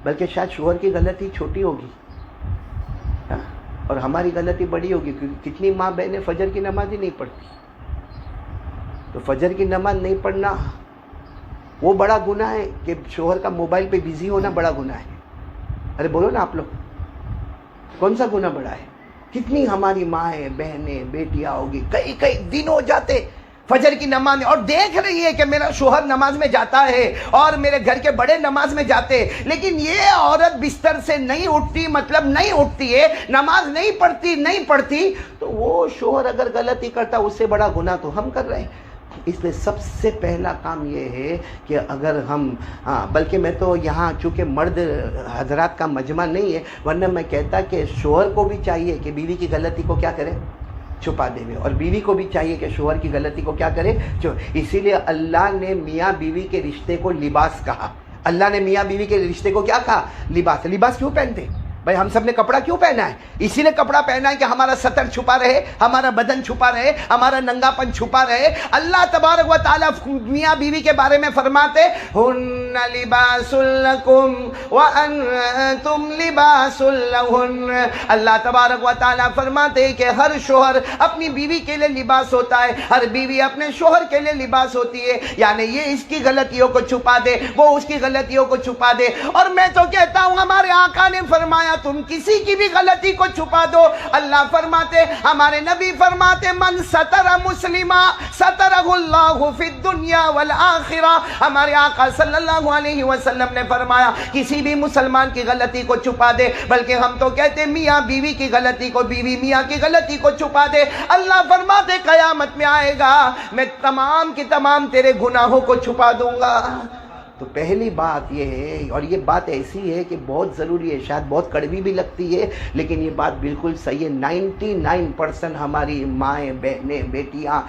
بلکہ شاید شوہر کی غلطی چھوٹی ہوگی اور ہماری غلطی بڑی ہوگی. کیونکہ کتنی ماں بہنیں فجر کی نماز ہی نہیں پڑھتی. تو فجر کی نماز نہیں پڑھنا وہ بڑا گناہ ہے کہ شوہر کا موبائل پہ بزی ہونا بڑا گناہ ہے. ارے بولو نا آپ لوگ، کون سا گناہ بڑا ہے؟ کتنی ہماری مائیں بہنیں بیٹیاں ہوگی کئی دن ہو جاتے فجر کی نماز اور دیکھ رہی ہے کہ میرا شوہر نماز میں جاتا ہے اور میرے گھر کے بڑے نماز میں جاتے، لیکن یہ عورت بستر سے نہیں اٹھتی، مطلب نہیں اٹھتی ہے، نماز نہیں پڑھتی. تو وہ شوہر اگر غلطی کرتا اس سے بڑا گناہ تو ہم کر رہے ہیں. اس لیے سب سے پہلا کام یہ ہے کہ اگر ہم بلکہ میں تو یہاں چونکہ مرد حضرات کا مجمع نہیں ہے، ورنہ میں کہتا کہ شوہر کو بھی چاہیے کہ بیوی کی غلطی کو کیا کرے، چھپا دے، اور بیوی کو بھی چاہیے کہ شوہر کی غلطی کو کیا کرے. اسی لیے اللہ نے میاں بیوی کے رشتے کو لباس کہا. اللہ نے میاں بیوی کے رشتے کو کیا کہا؟ لباس. لباس کیوں پہنتے؟ بھائی ہم سب نے کپڑا کیوں پہنا ہے؟ اسی لیے کپڑا پہنا ہے کہ ہمارا سطر چھپا رہے، ہمارا بدن چھپا رہے، ہمارا ننگا پن چھپا رہے. اللہ تبارک و تعالیٰ میاں بیوی کے بارے میں فرماتے ہن لباس لکم وانتم لباس لہن. اللہ تبارک و تعالیٰ فرماتے کہ ہر شوہر اپنی بیوی کے لیے لباس ہوتا ہے، ہر بیوی اپنے شوہر کے لیے لباس ہوتی ہے. یعنی یہ اس کی غلطیوں کو چھپا دے، وہ اس کی غلطیوں کو چھپا دے. اور میں تو کہتا ہوں ہمارے آقا نے فرمایا تم کسی کی بھی غلطی کو چھپا دو. اللہ فرماتے، ہمارے نبی فرماتے من ستر مسلما سترہ اللہ فی الدنیا والآخرہ. ہمارے آقا صلی اللہ علیہ وسلم نے فرمایا کسی بھی مسلمان کی غلطی کو چھپا دے. بلکہ ہم تو کہتے میاں بیوی کی غلطی کو، بیوی میاں کی غلطی کو چھپا دے. اللہ فرماتے قیامت میں آئے گا میں تمام کی تمام تیرے گناہوں کو چھپا دوں گا. تو پہلی بات یہ ہے، اور یہ بات ایسی ہے کہ بہت ضروری ہے، شاید بہت کڑوی بھی لگتی ہے لیکن یہ بات بالکل صحیح ہے. 99% ہماری مائیں بہنیں بیٹیاں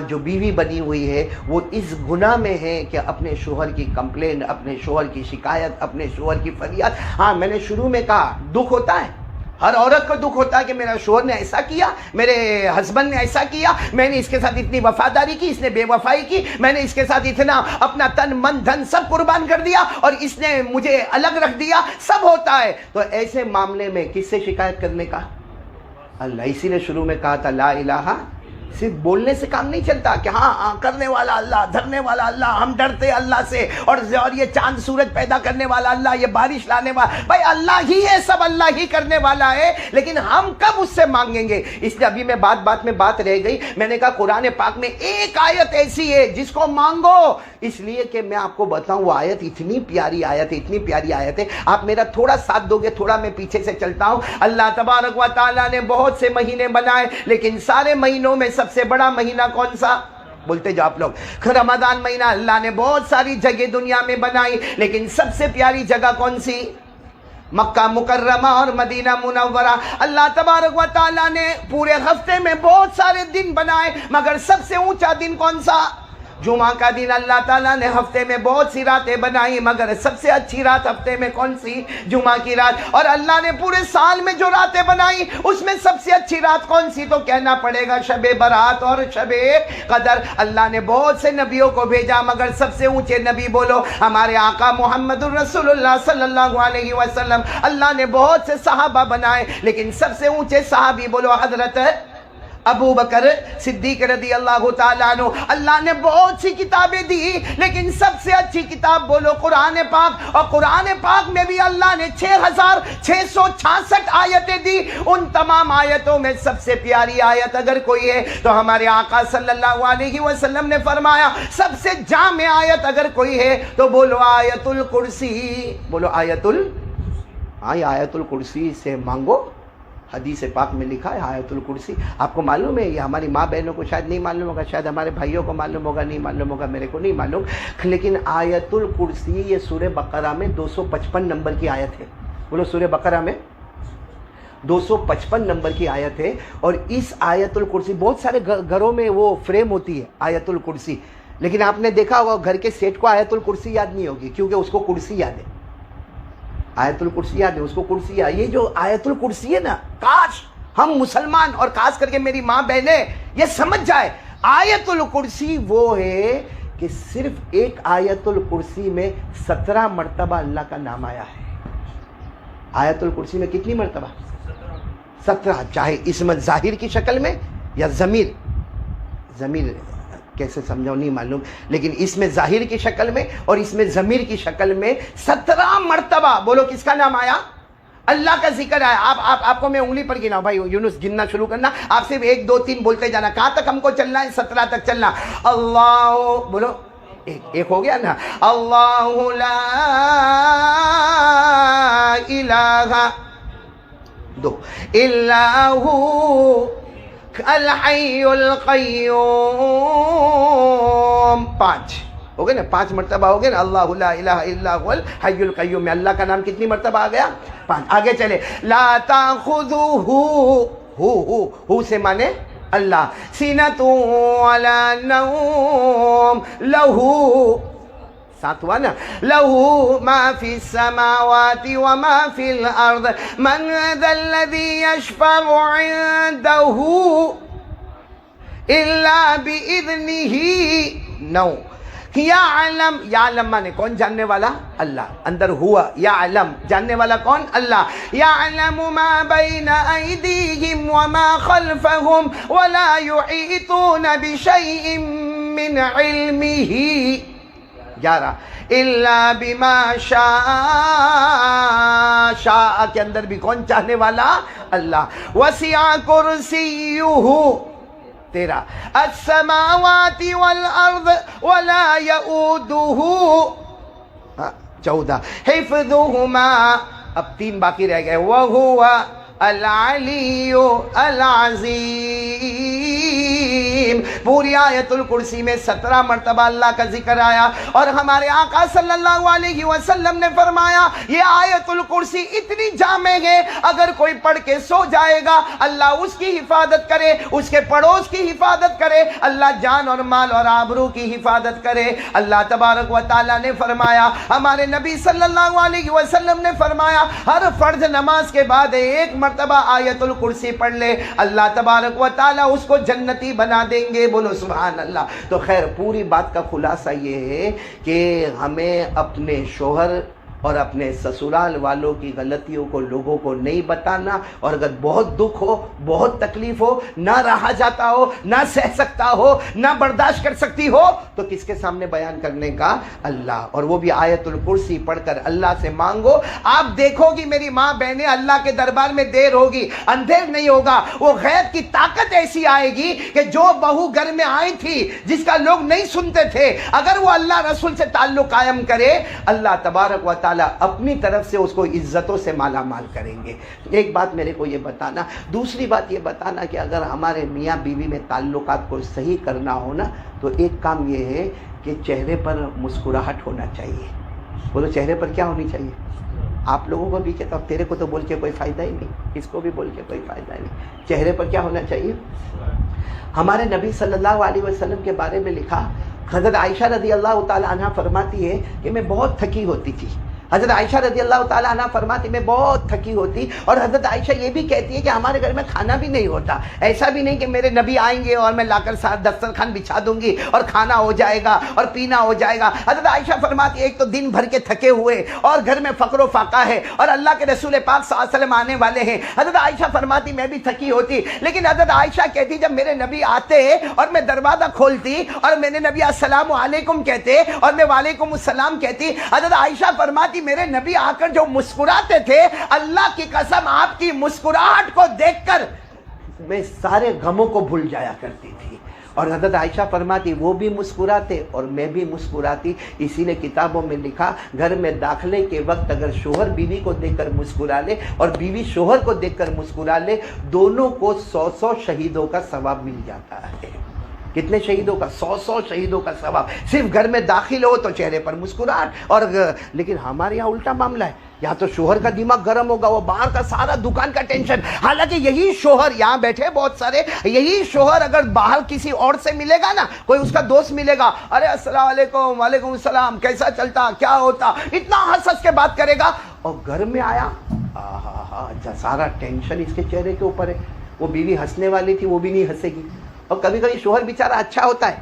جو بیوی بنی ہوئی ہے وہ اس گناہ میں ہے کہ اپنے شوہر کی کمپلین، اپنے شوہر کی شکایت، اپنے شوہر کی فریاد. ہاں میں نے شروع میں کہا دکھ ہوتا ہے، ہر عورت کو دکھ ہوتا ہے کہ میرا شوہر نے ایسا کیا، میرے ہسبینڈ نے ایسا کیا، میں نے اس کے ساتھ اتنی وفاداری کی، اس نے بے وفائی کی، میں نے اس کے ساتھ اتنا اپنا تن من دھن سب قربان کر دیا اور اس نے مجھے الگ رکھ دیا. سب ہوتا ہے. تو ایسے معاملے میں کس سے شکایت کرنے کا؟ اللہ. اسی لیے شروع میں کہا تھا لا الہ، صرف بولنے سے کام نہیں چلتا کہ ہاں کرنے والا اللہ، دھرنے والا اللہ، ہم ڈرتے اللہ سے، اور یہ چاند سورج پیدا کرنے والا اللہ، یہ بارش لانے والا، بھائی اللہ ہی ہے، سب اللہ ہی کرنے والا ہے، لیکن ہم کب اس سے مانگیں گے؟ اس لیے ابھی میں بات میں بات رہ گئی. میں نے کہا قرآن پاک میں ایک آیت ایسی ہے جس کو مانگو. اس لیے کہ میں آپ کو بتاؤں وہ آیت اتنی پیاری آیت ہے، اتنی پیاری آیت ہے. آپ میرا تھوڑا ساتھ دو گے، تھوڑا میں پیچھے سے چلتا ہوں. اللہ تبارک و تعالیٰ نے بہت سے مہینے بنائے لیکن سارے مہینوں میں سب سے بڑا مہینہ کون سا؟ بولتے جو آپ لوگ، رمضان مہینہ. اللہ نے بہت ساری جگہ دنیا میں بنائی لیکن سب سے پیاری جگہ کون سی؟ مکہ مکرمہ اور مدینہ منورہ. اللہ تبارک و تعالیٰ نے پورے ہفتے میں بہت سارے دن بنائے مگر سب سے اونچا دن کون سا؟ جمعہ کا دن اللہ تعالیٰ نے ہفتے میں بہت سی راتیں بنائی، مگر سب سے اچھی رات ہفتے میں کون سی؟ جمعہ کی رات۔ اور اللہ نے پورے سال میں جو راتیں بنائی اس میں سب سے اچھی رات کون سی؟ تو کہنا پڑے گا شب برات اور شب قدر۔ اللہ نے بہت سے نبیوں کو بھیجا، مگر سب سے اونچے نبی بولو ہمارے آقا محمد الرسول اللہ صلی اللہ علیہ وسلم۔ اللہ نے بہت سے صحابہ بنائے، لیکن سب سے اونچے صحابی بولو حضرت ابو بکر صدیق رضی اللہ تعالیٰ عنہ۔ اللہ نے بہت سی کتابیں دی، لیکن سب سے اچھی کتاب بولو قرآن پاک۔ اور قرآن پاک میں بھی اللہ نے 6666 آیتیں دی۔ ان تمام آیتوں میں سب سے پیاری آیت اگر کوئی ہے تو ہمارے آقا صلی اللہ علیہ وسلم نے فرمایا سب سے جامع آیت اگر کوئی ہے تو بولو آیت الکرسی۔ بولو آیت الکرسی سے مانگو۔ حدیث پاک میں لکھا ہے آیت الکرسی۔ آپ کو معلوم ہے، یہ ہماری ماں بہنوں کو شاید نہیں معلوم ہوگا، شاید ہمارے بھائیوں کو معلوم ہوگا، نہیں معلوم ہوگا، میرے کو نہیں معلوم، لیکن آیت الکرسی یہ سورہ بقرہ میں 255 نمبر کی آیت ہے۔ بولو سورہ بقرہ میں 255 نمبر کی آیت ہے۔ اور اس آیت الکرسی بہت سارے گھروں میں وہ فریم ہوتی ہے آیت الکرسی، لیکن آپ نے دیکھا ہوگا گھر کے سیٹ کو آیت الکرسی یاد نہیں ہوگی، کیونکہ اس کو کرسی یاد ہے۔ آیت الکرسی یاد ہے اس کو، کرسی یاد۔ یہ جو آیت الکرسی ہے نا، کاش ہم مسلمان اور خاص کر کے میری ماں بہنیں یہ سمجھ جائے، آیت الکرسی وہ ہے کہ صرف ایک آیت الکرسی میں 17 مرتبہ اللہ کا نام آیا ہے۔ آیت الکرسی میں کتنی مرتبہ؟ 17، چاہے اسم ظاہر کی شکل میں یا ضمیر کیسے سمجھاؤ نہیں معلوم، لیکن اس میں ظاہر کی شکل میں اور اس میں ضمیر کی شکل میں 17 مرتبہ بولو کس کا نام آیا؟ اللہ کا ذکر آیا۔ آپ کو میں انگلی پر گنا بھائی یونس گننا شروع کرنا، آپ صرف 1 2 3 بولتے جانا، کہاں تک ہم کو چلنا ہے؟ 17 تک چلنا۔ اللہ بولو، ایک ہو گیا نا، اللہ لا الہ 2 الا ہو الحی القیوم 5 ہو گئے نا، 5 مرتبہ ہو گئے نا، اللہ لا الہ الا هو الحی القیوم میں اللہ کا نام کتنی مرتبہ آ گیا؟ 5۔ آگے چلے، لا تاخذہ ہو سے مانے اللہ، سینۃ ولا نوم، لہو 7 ہوا نا، لہو ما فی السماوات وما فی الارض من ذا الذی یشفع عنده الا باذنہ 9۔ یعلم مانے کون؟ جاننے والا اللہ، اندر ہوا یعلم جاننے والا کون؟ اللہ۔ یعلم ما بین ایدیہم وما خلفہم ولا یحیطون بشیء من علمہ 11 الا بما شاء، شاء کے اندر بھی کون؟ چاہنے والا اللہ۔ وسع کرسیہ 13 السماوات والارض ولا یؤودہ 14 حفظہما، اب 3 باقی رہ گئے، وہو العلی العظیم۔ پوری آیت الکرسی میں 17 مرتبہ اللہ کا ذکر آیا، اور ہمارے آقا صلی اللہ علیہ وسلم نے فرمایا یہ آیت الکرسی اتنی جامع ہے، اگر کوئی پڑھ کے سو جائے گا اللہ اس کی حفاظت کرے، اس کے پڑوس کی حفاظت کرے، اللہ جان اور مال اور آبرو کی حفاظت کرے۔ اللہ تبارک و تعالیٰ نے فرمایا، ہمارے نبی صلی اللہ علیہ وسلم نے فرمایا ہر فرض نماز کے بعد 1 مرتبہ آیت الکرسی پڑھ لے، اللہ تبارک و تعالیٰ اس کو جنتی بنا دیں گے۔ بولو سبحان اللہ۔ تو خیر پوری بات کا خلاصہ یہ ہے کہ ہمیں اپنے شوہر اور اپنے سسرال والوں کی غلطیوں کو لوگوں کو نہیں بتانا، اور اگر بہت دکھ ہو، بہت تکلیف ہو، نہ رہا جاتا ہو، نہ سہ سکتا ہو، نہ برداشت کر سکتی ہو، تو کس کے سامنے بیان کرنے کا؟ اللہ، اور وہ بھی آیت الکرسی پڑھ کر اللہ سے مانگو۔ آپ دیکھو گی میری ماں بہنیں، اللہ کے دربار میں دیر ہوگی، اندھیر نہیں ہوگا، وہ غیب کی طاقت ایسی آئے گی کہ جو بہو گھر میں آئی تھی جس کا لوگ نہیں سنتے تھے، اگر وہ اللہ رسول سے تعلق قائم کرے، اللہ تبارک و تعالی اپنی طرف سے اس کو عزتوں سے مالا مال کریں گے۔ ایک بات میرے کو یہ بتانا، دوسری بات یہ بتانا کہ اگر ہمارے میاں بیوی میں تعلقات کو صحیح کرنا ہو نا، تو ایک کام یہ ہے کہ چہرے پر مسکراہٹ ہونا چاہیے۔ بولو چہرے پر کیا ہونی چاہیے؟ آپ لوگوں کو بھی کہتا ہوں، تیرے کو تو بول کے کوئی فائدہ ہی نہیں، اس کو بھی بول کے کوئی فائدہ ہی نہیں، چہرے پر کیا ہونا چاہیے؟ ہمارے نبی صلی اللہ علیہ وسلم کے بارے میں لکھا، حضرت عائشہ رضی اللہ تعالیٰ عنہ فرماتی ہے کہ میں بہت تھکی ہوتی تھی. حضرت عائشہ رضی اللہ تعالیٰ عنہ فرماتی میں بہت تھکی ہوتی, اور حضرت عائشہ یہ بھی کہتی ہے کہ ہمارے گھر میں کھانا بھی نہیں ہوتا. ایسا بھی نہیں کہ میرے نبی آئیں گے اور میں لا کر ساتھ دسترخوان بچھا دوں گی اور کھانا ہو جائے گا اور پینا ہو جائے گا. حضرت عائشہ فرماتی ہے ایک تو دن بھر کے تھکے ہوئے اور گھر میں فقر و فاقہ ہے اور اللہ کے رسول پاک صلی اللہ علیہ وسلم آنے والے ہیں. حضرت عائشہ فرماتی میں بھی تھکی ہوتی, لیکن حضرت عائشہ کہتی جب میرے نبی آتے اور میں دروازہ کھولتی اور میرے نبی السلام علیکم کہتے اور میں وعلیکم السلام کہتی, حضرت عائشہ فرماتی میرے نبی آ کر جو مسکراتے تھے, اللہ کی قسم آپ کی مسکراہٹ کو دیکھ کر میں سارے غموں کو بھول جایا کرتی تھی. اور حضرت عائشہ فرماتی وہ بھی مسکراتے اور میں بھی مسکراتی. اسی لیے کتابوں میں لکھا گھر میں داخلے کے وقت اگر شوہر بیوی کو دیکھ کر مسکرا لے اور بیوی شوہر کو دیکھ کر مسکرا لے, دونوں کو 100 شہیدوں کا ثواب مل جاتا ہے. کتنے شہیدوں کا؟ 100 شہیدوں کا ثواب. صرف گھر میں داخل ہو تو چہرے پر مسکراہٹ. اور لیکن ہمارے یہاں الٹا معاملہ ہے, یا تو شوہر کا دماغ گرم ہوگا, وہ باہر کا سارا دکان کا ٹینشن. حالانکہ یہی شوہر, یہاں بیٹھے بہت سارے, یہی شوہر اگر باہر کسی اور سے ملے گا نا, کوئی اس کا دوست ملے گا, ارے السلام علیکم, وعلیکم السلام, کیسا چلتا, کیا ہوتا, اتنا ہنس ہنس کے بات کرے گا. اور گھر میں آیا سارا ٹینشن اس کے چہرے کے اوپر ہے. وہ بیوی ہنسنے والی تھی وہ بھی نہیں ہنسے گی. اور کبھی کبھی شوہر بیچارہ اچھا ہوتا ہے,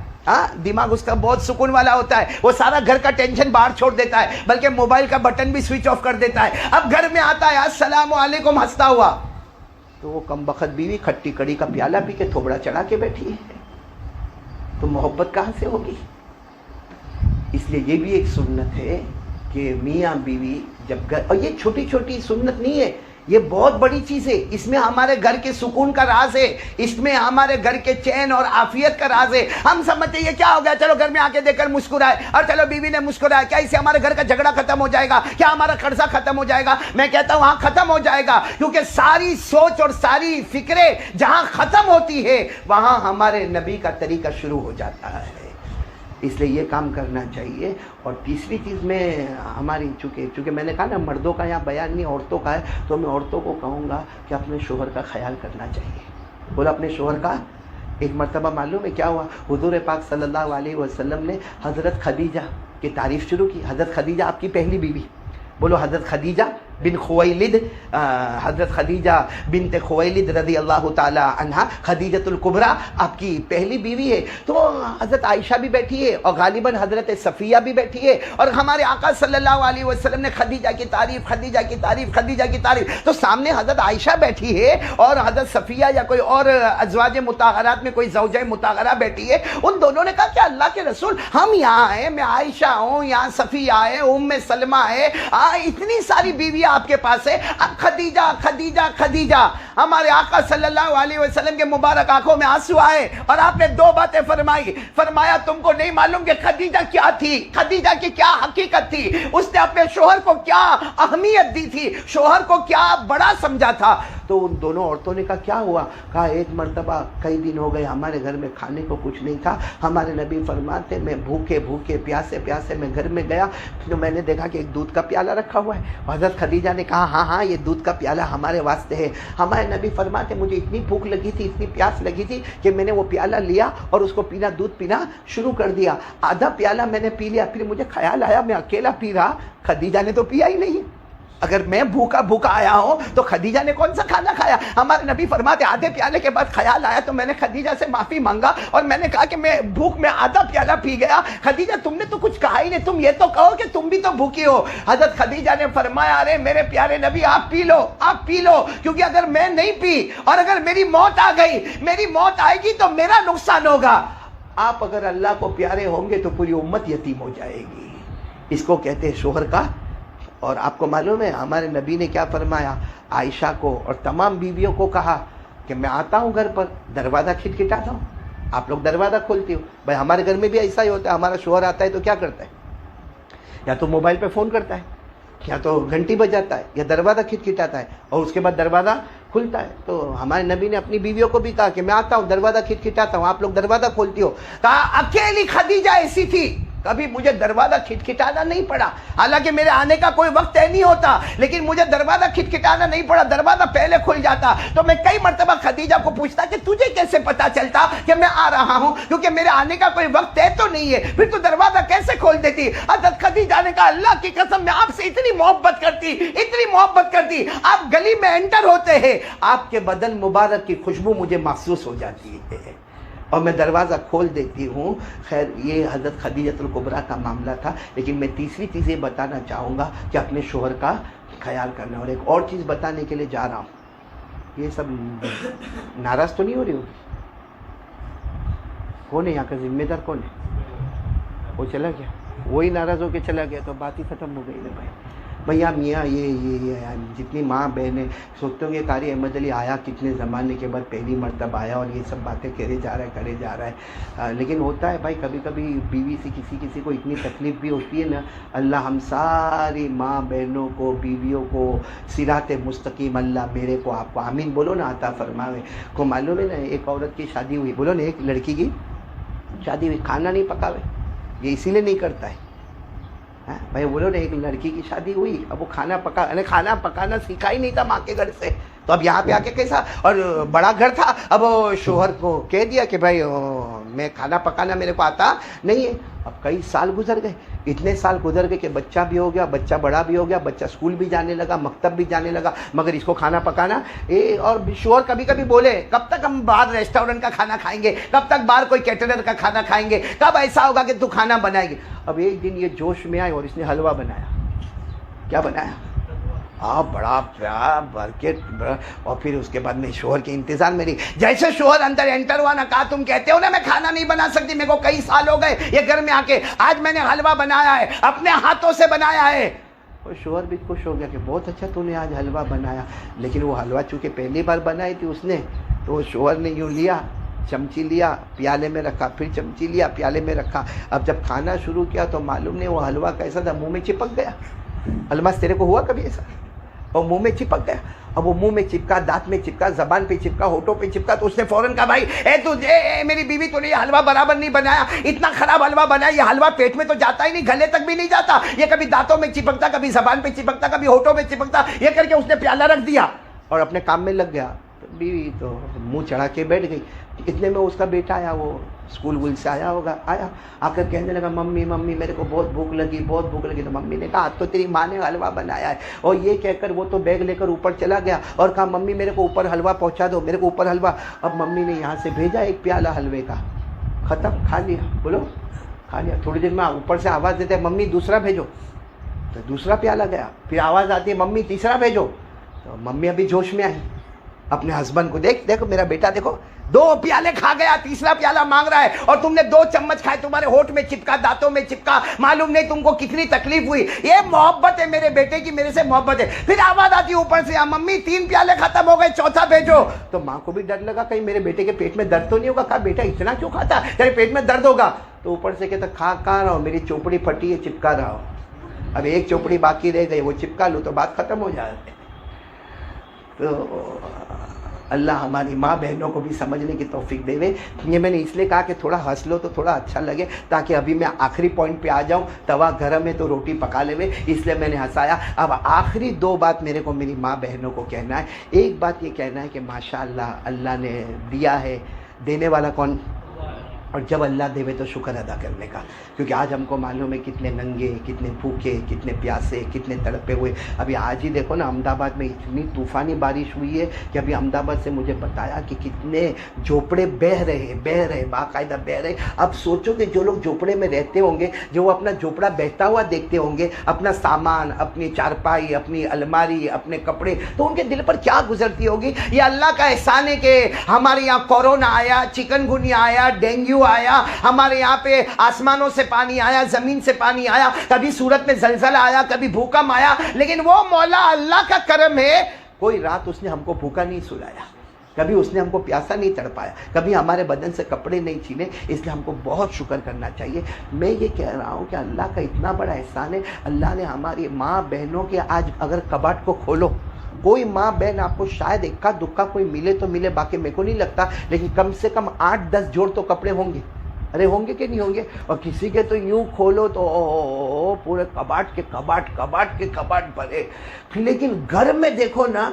دماغ اس کا بہت سکون والا ہوتا ہے, وہ سارا گھر کا ٹینشن باہر چھوڑ دیتا ہے, بلکہ موبائل کا بٹن بھی سوئچ آف کر دیتا ہے. اب گھر میں آتا ہے السلام علیکم ہنستا ہوا, تو وہ کم بخت بیوی کھٹی کڑی کا پیالہ پی کے تھوبڑا چڑھا کے بیٹھی ہے, تو محبت کہاں سے ہوگی؟ اس لیے یہ بھی ایک سنت ہے کہ میاں بیوی جب گھر, اور یہ چھوٹی چھوٹی سنت نہیں ہے, یہ بہت بڑی چیز ہے. اس میں ہمارے گھر کے سکون کا راز ہے, اس میں ہمارے گھر کے چین اور عافیت کا راز ہے. ہم سمجھتے ہیں یہ کیا ہو گیا, چلو گھر میں آ کے دیکھ کر مسکرائے, اور چلو بیوی نے مسکرایا, کیا اس سے ہمارے گھر کا جھگڑا ختم ہو جائے گا, کیا ہمارا قرضہ ختم ہو جائے گا؟ میں کہتا ہوں ہاں ختم ہو جائے گا, کیونکہ ساری سوچ اور ساری فکریں جہاں ختم ہوتی ہے وہاں ہمارے نبی کا طریقہ شروع ہو جاتا ہے. اس لیے یہ کام کرنا چاہیے. اور تیسری چیز میں ہماری چونکہ میں نے کہا نا مردوں کا یہاں بیان نہیں عورتوں کا ہے, تو میں عورتوں کو کہوں گا کہ اپنے شوہر کا خیال کرنا چاہیے. بولا اپنے شوہر کا. ایک مرتبہ معلوم ہے کیا ہوا, حضور پاک صلی اللہ علیہ وسلم نے حضرت خدیجہ کی تعریف شروع کی. حضرت خدیجہ آپ کی پہلی بیوی, بولو حضرت خدیجہ بن خویلد, حضرت خدیجہ بنت خویلد رضی اللہ تعالی عنہا, خدیجۃ الکبریٰ آپ کی پہلی بیوی ہے. تو حضرت عائشہ بھی بیٹھی ہے اور غالباً حضرت صفیہ بھی بیٹھی ہے, اور ہمارے آقا صلی اللہ علیہ وسلم نے خدیجہ کی تعریف, خدیجہ کی تعریف, خدیجہ کی تعریف. تو سامنے حضرت عائشہ بیٹھی ہے اور حضرت صفیہ یا کوئی اور ازواج مطہرات میں کوئی زوجہ مطہرہ بیٹھی ہے. ان دونوں نے کہا کہ اللہ کے رسول ہم یہاں ہیں, میں عائشہ ہوں, یہاں صفیہ ہے, ام سلمہ ہے, اتنی ساری بیویاں آپ کے پاس ہے, اب خدیجہ خدیجہ خدیجہ. ہمارے آقا صلی اللہ علیہ وسلم کے مبارک آنکھوں میں آنسو آئے اور آپ نے دو باتیں فرمائی. فرمایا تم کو نہیں معلوم کہ خدیجہ کیا تھی, خدیجہ کی کیا حقیقت تھی, اس نے اپنے شوہر کو کیا اہمیت دی تھی, شوہر کو کیا بڑا سمجھا تھا. تو ان دونوں عورتوں نے کہا کیا ہوا؟ کہا ایک مرتبہ کئی دن ہو گئے ہمارے گھر میں کھانے کو کچھ نہیں تھا, ہمارے نبی فرماتے میں بھوکے بھوکے پیاسے پیاسے میں گھر میں گیا, تو میں نے دیکھا کہ ایک دودھ کا پیالہ رکھا ہوا ہے. حضرت خدیجہ نے کہا ہاں ہاں یہ دودھ کا پیالہ ہمارے واسطے ہے. ہمارے نبی فرماتے مجھے اتنی بھوک لگی تھی, اتنی پیاس لگی تھی کہ میں نے وہ پیالہ لیا اور اس کو پینا, دودھ پینا شروع کر دیا. آدھا پیالہ میں نے پی لیا, پھر مجھے خیال آیا میں اکیلا پی رہا, خدیجہ نے تو پیا ہی نہیں. اگر میں بھوکا بھوکا آیا ہوں تو خدیجہ نے کون سا کھانا کھایا؟ ہمارے نبی فرماتے آدھے پیالے کے بعد خیال آیا تو میں نے خدیجہ سے معافی مانگا اور میں نے کہا کہ میں بھوک میں آدھا پیالہ پی گیا. خدیجہ تم نے تو کچھ کہا ہی نہیں, تم یہ تو کہو کہ تم بھی تو بھوکی ہو. حضرت خدیجہ نے فرمایا ارے میرے پیارے نبی آپ پی لو, آپ پی لو, کیونکہ اگر میں نہیں پی اور اگر میری موت آ گئی, میری موت آئے گی تو میرا نقصان ہوگا. آپ اگر اللہ کو پیارے ہوں گے تو پوری امت یتیم ہو جائے گی. اس کو کہتے ہیں شوہر کا. اور آپ کو معلوم ہے ہمارے نبی نے کیا فرمایا؟ عائشہ کو اور تمام بیویوں کو کہا کہ میں آتا ہوں گھر پر, دروازہ کھٹکھٹاتا ہوں, آپ لوگ دروازہ کھولتی ہو. بھائی ہمارے گھر میں بھی ایسا ہی ہوتا ہے, ہمارا شوہر آتا ہے تو کیا کرتا ہے, یا تو موبائل پہ فون کرتا ہے, یا تو گھنٹی بجاتا ہے, یا دروازہ کھٹکھٹاتا ہے, اور اس کے بعد دروازہ کھلتا ہے. تو ہمارے نبی نے اپنی بیویوں کو بھی کہا کہ میں آتا ہوں, دروازہ کھٹکھٹاتا ہوں, آپ لوگ دروازہ کھولتی ہو. کہا اکیلی خدیجہ ایسی تھی کبھی مجھے دروازہ کھٹکھٹانا نہیں پڑا، حالانکہ میرے آنے کا کوئی وقت طے نہیں ہوتا، لیکن مجھے دروازہ کھٹکھٹانا نہیں پڑا، دروازہ پہلے کھل جاتا۔ تو میں کئی مرتبہ خدیجہ کو پوچھتا کہ تجھے کیسے پتا چلتا کہ میں آ رہا ہوں، کیونکہ میرے آنے کا کوئی وقت طے تو نہیں ہے، پھر تو دروازہ کیسے کھول دیتی؟ حضرت خدیجہ نے کہا اللہ کی قسم میں آپ سے اتنی محبت کرتی، اتنی محبت کرتی، آپ گلی میں انٹر ہوتے ہیں آپ کے بدن مبارک کی خوشبو مجھے محسوس ہو جاتی ہے اور میں دروازہ کھول دیتی ہوں۔ خیر یہ حضرت خدیجۃ الکبریٰ کا معاملہ تھا، لیکن میں تیسری چیز یہ بتانا چاہوں گا کہ اپنے شوہر کا خیال کرنا، اور ایک اور چیز بتانے کے لیے جا رہا ہوں۔ یہ سب ناراض تو نہیں ہو رہی ہوگی؟ کون ہے یہاں کا ذمہ دار؟ کون ہے؟ وہ چلا گیا، وہی ناراض ہو کے چلا گیا تو بات ہی ختم ہو گئی نا بھائی۔ بھیا میاں یہ جتنی ماں بہنیں سوچتے ہوں گے قاری احمد علی آیا کتنے زمانے کے بعد پہلی مرتبہ آیا اور یہ سب باتیں کرے جا رہا ہے، لیکن ہوتا ہے بھائی کبھی کبھی بیوی سے کسی کو اتنی تکلیف بھی ہوتی ہے نا۔ اللہ ہم ساری ماں بہنوں کو، بیویوں کو صراط مستقیم اللہ میرے کو آپ کو آمین بولو نا عطا فرمائے۔ کو معلوم ہے نا ایک عورت کی شادی ہوئی، بولو نا ایک لڑکی کی شادی ہوئی، کھانا نہیں پکاوے، یہ اسی لیے نہیں کرتا ہے بھائی، بولو نا ایک لڑکی کی شادی ہوئی، اب وہ کھانا پکانا سیکھا ہی نہیں تھا ماں کے گھر سے، تو اب یہاں پہ آ کے کیسا، اور بڑا گھر تھا، اب شوہر کو کہہ دیا کہ بھائی میں کھانا پکانا میرے کو آتا نہیں ہے۔ اب کئی سال گزر گئے، اتنے سال گزر گئے کہ بچہ بھی ہو گیا، بچہ بڑا بھی ہو گیا، بچہ اسکول بھی جانے لگا، مکتب بھی جانے لگا، مگر اس کو کھانا پکانا اور شوہر کبھی کبھی بولے کب تک ہم باہر ریسٹورنٹ کا کھانا کھائیں گے، کب تک باہر کوئی کیٹرر کا کھانا کھائیں گے، کب ایسا ہوگا کہ تو کھانا بنائے گی۔ اب ایک دن یہ جوش میں آئے اور اس نے حلوہ بنایا۔ کیا بنایا؟ بڑا پیار بھر کے، اور پھر اس کے بعد میں شوہر کے انتظار میں رہی۔ جیسے شوہر اندر انٹر ہوا نا، کہا تم کہتے ہو نا میں کھانا نہیں بنا سکتی، میرے کو کئی سال ہو گئے یہ گھر میں آ کے، آج میں نے حلوہ بنایا ہے، اپنے ہاتھوں سے بنایا ہے۔ اور شوہر بھی خوش ہو گیا کہ بہت اچھا تو نے آج حلوہ بنایا، لیکن وہ حلوہ چونکہ پہلی بار بنائی تھی اس نے، تو شوہر نے یوں لیا، چمچی لیا پیالے میں رکھا، پھر چمچی لیا پیالے میں رکھا، اب جب کھانا شروع کیا تو معلوم نہیں وہ حلوہ کیسا تھا، منہ میں چپک گیا۔ الماس تیرے کو ہوا کبھی ایسا؟ اور منہ میں چپک گیا، اب وہ منہ میں چپکا، دانت میں چپکا، زبان پہ چپکا، ہونٹوں پہ چپکا، تو اس نے فوراً کہا بھائی میری بیوی تو نے یہ حلوہ برابر نہیں بنایا، اتنا خراب حلوہ بنایا، یہ حلوہ پیٹ میں تو جاتا ہی نہیں، گلے تک بھی نہیں جاتا، یہ کبھی دانتوں میں چپکتا، کبھی زبان پہ چپکتا، کبھی ہونٹوں میں چپکتا، یہ کر کے اس نے پیالہ رکھ دیا اور اپنے کام میں لگ گیا۔ بیوی تو منہ چڑھا کے بیٹھ گئی۔ اتنے میں اس کا بیٹا آیا، وہ اسکول وول سے آیا ہوگا، آیا آ کر کہنے لگا ممی میرے کو بہت بھوک لگی۔ تو ممی نے کہا آج تو تیری ماں نے حلوہ بنایا ہے، اور یہ کہہ کر وہ تو بیگ لے کر اوپر چلا گیا اور کہا ممی میرے کو اوپر حلوہ پہنچا دو، میرے کو اوپر حلوہ۔ اب ممی نے یہاں سے بھیجا ایک پیالہ حلوے کا، ختم، کھا لیا، بولو کھا لیا۔ تھوڑی دیر میں اوپر سے آواز دیتے ہیں ممی دوسرا بھیجو، تو دوسرا پیالہ گیا، پھر آواز آتی ہے ممی تیسرا بھیجو، تو ممی ابھی جوش میں آئی، اپنے ہسبینڈ کو دیکھو میرا بیٹا دیکھو 2 پیالے کھا گیا، تیسرا پیالہ مانگ رہا ہے، اور تم نے 2 چمچ کھائے، تمہارے ہونٹ میں چپکا، دانتوں میں چپکا، معلوم نہیں تم کو کتنی تکلیف ہوئی۔ یہ محبت ہے میرے بیٹے کی، میرے سے محبت ہے۔ پھر آواز آتی اوپر سے ممی 3 پیالے ختم ہو گئے، چوتھا بھیجو۔ تو ماں کو بھی ڈر لگا کہیں میرے بیٹے کے پیٹ میں درد تو نہیں ہوگا، کہا بیٹا اتنا کیوں کھاتا، تیرے پیٹ میں درد ہوگا۔ تو اوپر سے کہتا کھا رہا ہوں، میری چوپڑی پھٹی ہے، چپکا رہا ہوں، اب ایک چوپڑی باقی رہ گئی، وہ چپکا لوں تو بات ختم ہو جائے۔ تو اللہ ہماری ماں بہنوں کو بھی سمجھنے کی توفیق دے وے۔ یہ میں نے اس لیے کہا کہ تھوڑا ہنس لو تو تھوڑا اچھا لگے، تاکہ ابھی میں آخری پوائنٹ پہ آ جاؤں، توا گرم ہے تو روٹی پکا لے وے، اس لیے میں نے ہنسایا۔ اب آخری 2 بات میرے کو میری ماں بہنوں کو کہنا ہے۔ ایک بات یہ کہنا ہے کہ ماشاءاللہ اللہ نے دیا ہے، دینے والا کون؟ اور جب اللہ دے تو شکر ادا کرنے کا، کیونکہ آج ہم کو معلوم ہے کتنے ننگے، کتنے بھوکے، کتنے پیاسے، کتنے تڑپے ہوئے۔ ابھی آج ہی دیکھو نا احمد آباد میں اتنی طوفانی بارش ہوئی ہے کہ ابھی احمد آباد سے مجھے بتایا کہ کتنے جھوپڑے بہہ رہے باقاعدہ بہہ رہے۔ اب سوچو کہ جو لوگ جھوپڑے میں رہتے ہوں گے، جو وہ اپنا جھوپڑا بہتا ہوا دیکھتے ہوں گے، اپنا سامان، اپنی چارپائی، اپنی الماری، اپنے کپڑے، تو ان کے دل پر کیا گزرتی ہوگی۔ یہ اللہ کا احسان ہے کہ ہمارے یہاں کورونا آیا، چکن گنیا آیا، ڈینگو آیا، ہمارے یہاں پہ آسمانوں سے پانی آیا، زمین سے پانی آیا، کبھی صورت میں زلزلہ آیا، کبھی بھوکم آیا، لیکن وہ مولا اللہ کا کرم ہے، کوئی رات اس نے ہم کو بھوکا نہیں سلایا، کبھی اس نے ہم کو پیاسا نہیں تڑپایا، کبھی ہمارے بدن سے کپڑے نہیں چھینے، اس لیے ہم کو بہت شکر کرنا چاہیے۔ میں یہ کہہ رہا ہوں کہ اللہ کا اتنا بڑا احسان ہے، اللہ نے ہماری ماں بہنوں کے، آج اگر کباٹ کو کھولو، کوئی ماں بہن آپ کو شاید اکا دکا کوئی ملے تو ملے، باقی میرے کو نہیں لگتا، لیکن کم سے کم 8-10 جوڑ تو کپڑے ہوں گے، ارے ہوں گے کہ نہیں ہوں گے؟ اور کسی کے تو یوں کھولو تو پورے کباٹ کے کباٹ بھرے. لیکن گھر میں دیکھو نا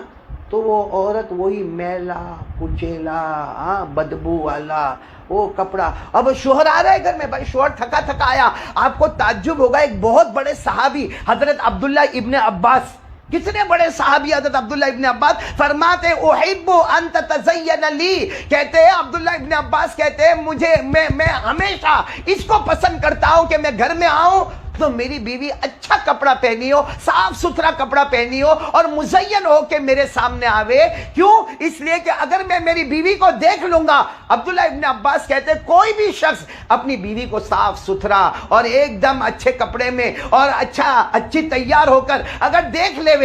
تو وہ عورت وہی میلا کچیلا بدبو والا وہ کپڑا. اب شوہر آ رہا ہے گھر میں، بھائی شوہر تھکا آیا. آپ کو تعجب ہوگا، ایک بہت بڑے صحابی حضرت عبداللہ ابن عباس، کتنے بڑے صحابی حضرت عبداللہ ابن عباس فرماتے احب ان تتزین لی، کہتے ہیں عبداللہ ابن عباس کہتے ہیں مجھے میں ہمیشہ اس کو پسند کرتا ہوں کہ میں گھر میں آؤں تو میری بیوی اچھا کپڑا پہنی ہو، صاف ستھرا کپڑا پہنی ہو اور مزین ہو کے میرے سامنے آوے. کیوں؟ اس لیے کہ اگر میں میری بیوی کو دیکھ لوں گا، عبداللہ ابن عباس کہتے ہیں کوئی بھی شخص اپنی بیوی کو صاف ستھرا اور ایک دم اچھے کپڑے میں اور اچھی تیار ہو کر اگر دیکھ لے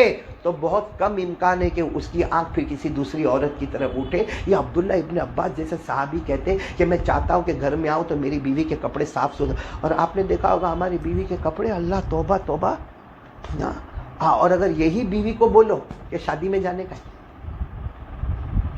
تو بہت کم امکان ہے کہ اس کی آنکھ پھر کسی دوسری عورت کی طرف اٹھے. یہ عبداللہ ابن عباس جیسے صحابی کہتے ہیں کہ میں چاہتا ہوں کہ گھر میں آؤں تو میری بیوی کے کپڑے صاف ستھرے. اور آپ نے دیکھا ہوگا ہماری بیوی کے کپڑے، اللہ توبہ. اور اگر یہی بیوی کو بولو کہ شادی میں جانے کا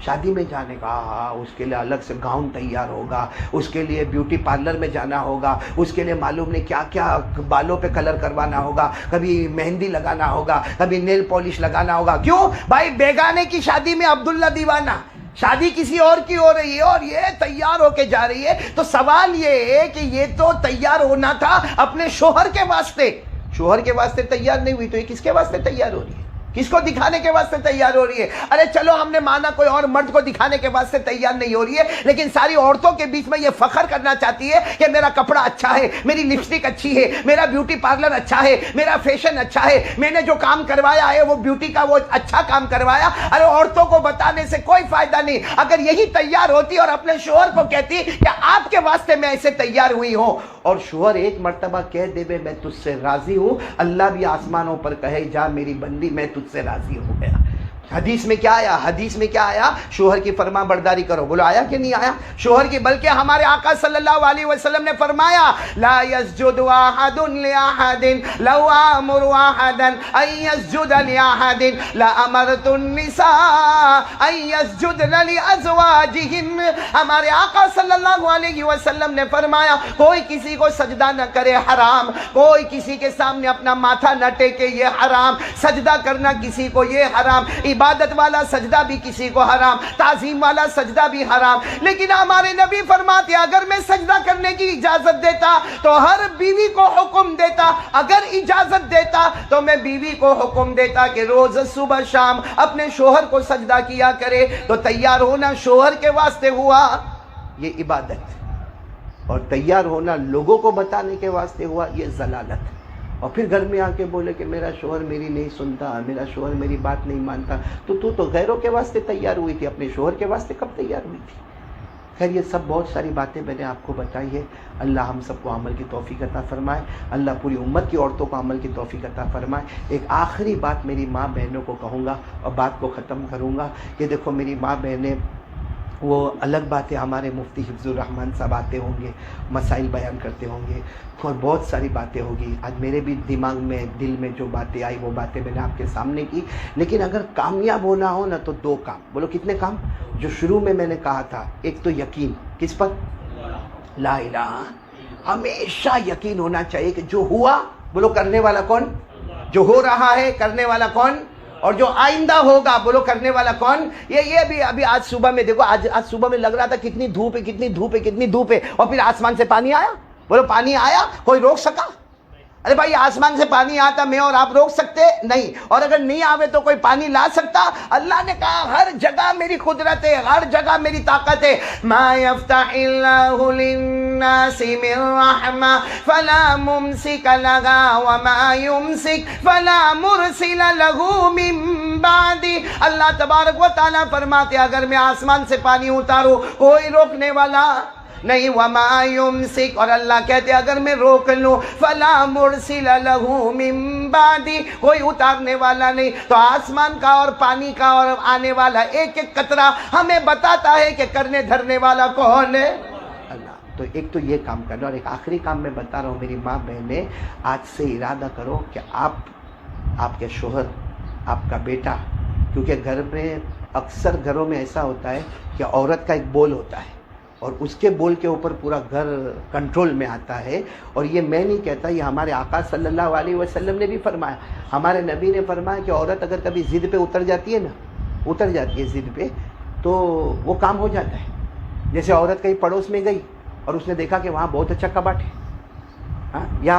اس کے لیے الگ سے گاؤن تیار ہوگا، اس کے لیے بیوٹی پارلر میں جانا ہوگا، اس کے لیے معلوم نہیں کیا کیا بالوں پہ کلر کروانا ہوگا، کبھی مہندی لگانا ہوگا، کبھی نیل پالش لگانا ہوگا. کیوں بھائی؟ بیگانے کی شادی میں عبداللہ دیوانہ، شادی کسی اور کی ہو رہی ہے اور یہ تیار ہو کے جا رہی ہے. تو سوال یہ ہے کہ یہ تو تیار ہونا تھا اپنے شوہر کے واسطے تیار نہیں ہوئی تو یہ کس کے واسطے تیار ہو رہی ہے؟ کس کو دکھانے کے واسطے تیار ہو رہی ہے؟ ارے چلو ہم نے مانا کوئی اور مرد کو دکھانے کے واسطے تیار نہیں ہو رہی ہے، لیکن ساری عورتوں کے بیچ میں یہ فخر کرنا چاہتی ہے کہ میرا کپڑا اچھا ہے، میری لپسٹک اچھی ہے، میرا بیوٹی پارلر اچھا ہے، میرا فیشن اچھا ہے، میں نے جو کام کروایا ہے وہ بیوٹی کا وہ اچھا کام کروایا. ارے عورتوں کو بتانے سے کوئی فائدہ نہیں. اگر یہی تیار ہوتی اور اپنے شوہر کو کہتی کہ آپ کے واسطے میں ایسے تیار ہوئی ہوں، اور شوہر ایک مرتبہ کہہ دے میں تجھ سے راضی ہوں، اللہ بھی آسمانوں پر کہے جا میری بندی میں تجھ سے راضی ہو گیا. حدیث میں کیا آیا؟ شوہر کی فرما برداری کرو. بولو آیا کہ نہیں آیا؟ شوہر کی، بلکہ ہمارے آقا صلی اللہ علیہ وسلم نے فرمایا لا يسجد احد لاحد لو امر احدا ان يسجد لاحد لامرت النساء ان يسجدن لازواجهن. ہمارے آقا صلی اللہ علیہ وسلم نے فرمایا کوئی کسی کو سجدہ نہ کرے حرام، کوئی کسی کے سامنے اپنا ماتھا نہ ٹیکے یہ حرام، سجدہ کرنا کسی کو یہ حرام، عبادت والا سجدہ بھی کسی کو حرام، تعظیم والا سجدہ بھی حرام. لیکن ہمارے نبی فرماتے اگر میں سجدہ کرنے کی اجازت دیتا تو ہر بیوی کو حکم دیتا، اگر اجازت دیتا تو میں بیوی کو حکم دیتا کہ روز صبح شام اپنے شوہر کو سجدہ کیا کرے. تو تیار ہونا شوہر کے واسطے ہوا یہ عبادت، اور تیار ہونا لوگوں کو بتانے کے واسطے ہوا یہ ضلالت. اور پھر گھر میں آ کے بولے کہ میرا شوہر میری نہیں سنتا، میرا شوہر میری بات نہیں مانتا. تو غیروں کے واسطے تیار ہوئی تھی، اپنے شوہر کے واسطے کب تیار ہوئی تھی؟ خیر یہ سب بہت ساری باتیں میں نے آپ کو بتائی ہے. اللہ ہم سب کو عمل کی توفیق عطا فرمائے، اللہ پوری امت کی عورتوں کو عمل کی توفیق عطا فرمائے. ایک آخری بات میری ماں بہنوں کو کہوں گا اور بات کو ختم کروں گا کہ دیکھو میری ماں بہنیں، وہ الگ بات ہے ہمارے مفتی حفظ الرحمان صاحب آتے ہوں گے، مسائل بیان کرتے ہوں گے اور بہت ساری باتیں ہوگی. آج میرے بھی دماغ میں دل میں جو باتیں آئی وہ باتیں میں نے آپ کے سامنے کی. لیکن اگر کامیاب ہونا ہو نا تو دو کام. بولو کتنے کام؟ جو شروع میں نے کہا تھا، ایک تو یقین کس پر؟ لا الہ. ہمیشہ یقین ہونا چاہیے کہ جو ہوا، بولو کرنے والا کون؟ جو ہو رہا ہے کرنے والا کون؟ اور جو آئندہ ہوگا بولو کرنے والا کون؟ یہ بھی ابھی آج صبح میں دیکھو، آج صبح میں لگ رہا تھا کتنی دھوپ ہے اور پھر آسمان سے پانی آیا. بولو پانی آیا، کوئی روک سکا؟ ارے بھائی آسمان سے پانی آتا میں اور آپ روک سکتے؟ نہیں. اور اگر نہیں آوے تو کوئی پانی لا سکتا؟ اللہ نے کہا ہر جگہ میری قدرت ہے، ہر جگہ میری طاقت ہے. ما یفتح اللہ للناس من رحمہ فلا ممسک لها وما یمسک فلا مرسل له من بعدہ. اللہ تبارک و تعالیٰ فرماتے اگر میں آسمان سے پانی اتاروں کوئی روکنے والا نہیں، وما یمسک، اور اللہ کہتے اگر میں روک لوں فلا مرسل له من بعدی، کوئی اتارنے والا نہیں. تو آسمان کا اور پانی کا اور آنے والا ایک ایک قطرہ ہمیں بتاتا ہے کہ کرنے دھرنے والا کون ہے؟ اللہ. تو ایک تو یہ کام کرنا، اور ایک آخری کام میں بتا رہا ہوں میری ماں بہنیں، آج سے ارادہ کرو کہ آپ کے شوہر، آپ کا بیٹا، کیونکہ گھر میں اکثر گھروں میں ایسا ہوتا ہے کہ عورت کا ایک بول ہوتا ہے اور اس کے بول کے اوپر پورا گھر کنٹرول میں آتا ہے. اور یہ میں نہیں کہتا, یہ ہمارے آقا صلی اللہ علیہ وسلم نے بھی فرمایا. ہمارے نبی نے فرمایا کہ عورت اگر کبھی ضد پہ اتر جاتی ہے ضد پہ, تو وہ کام ہو جاتا ہے. جیسے عورت کہیں پڑوس میں گئی اور اس نے دیکھا کہ وہاں بہت اچھا کباٹ ہے, یا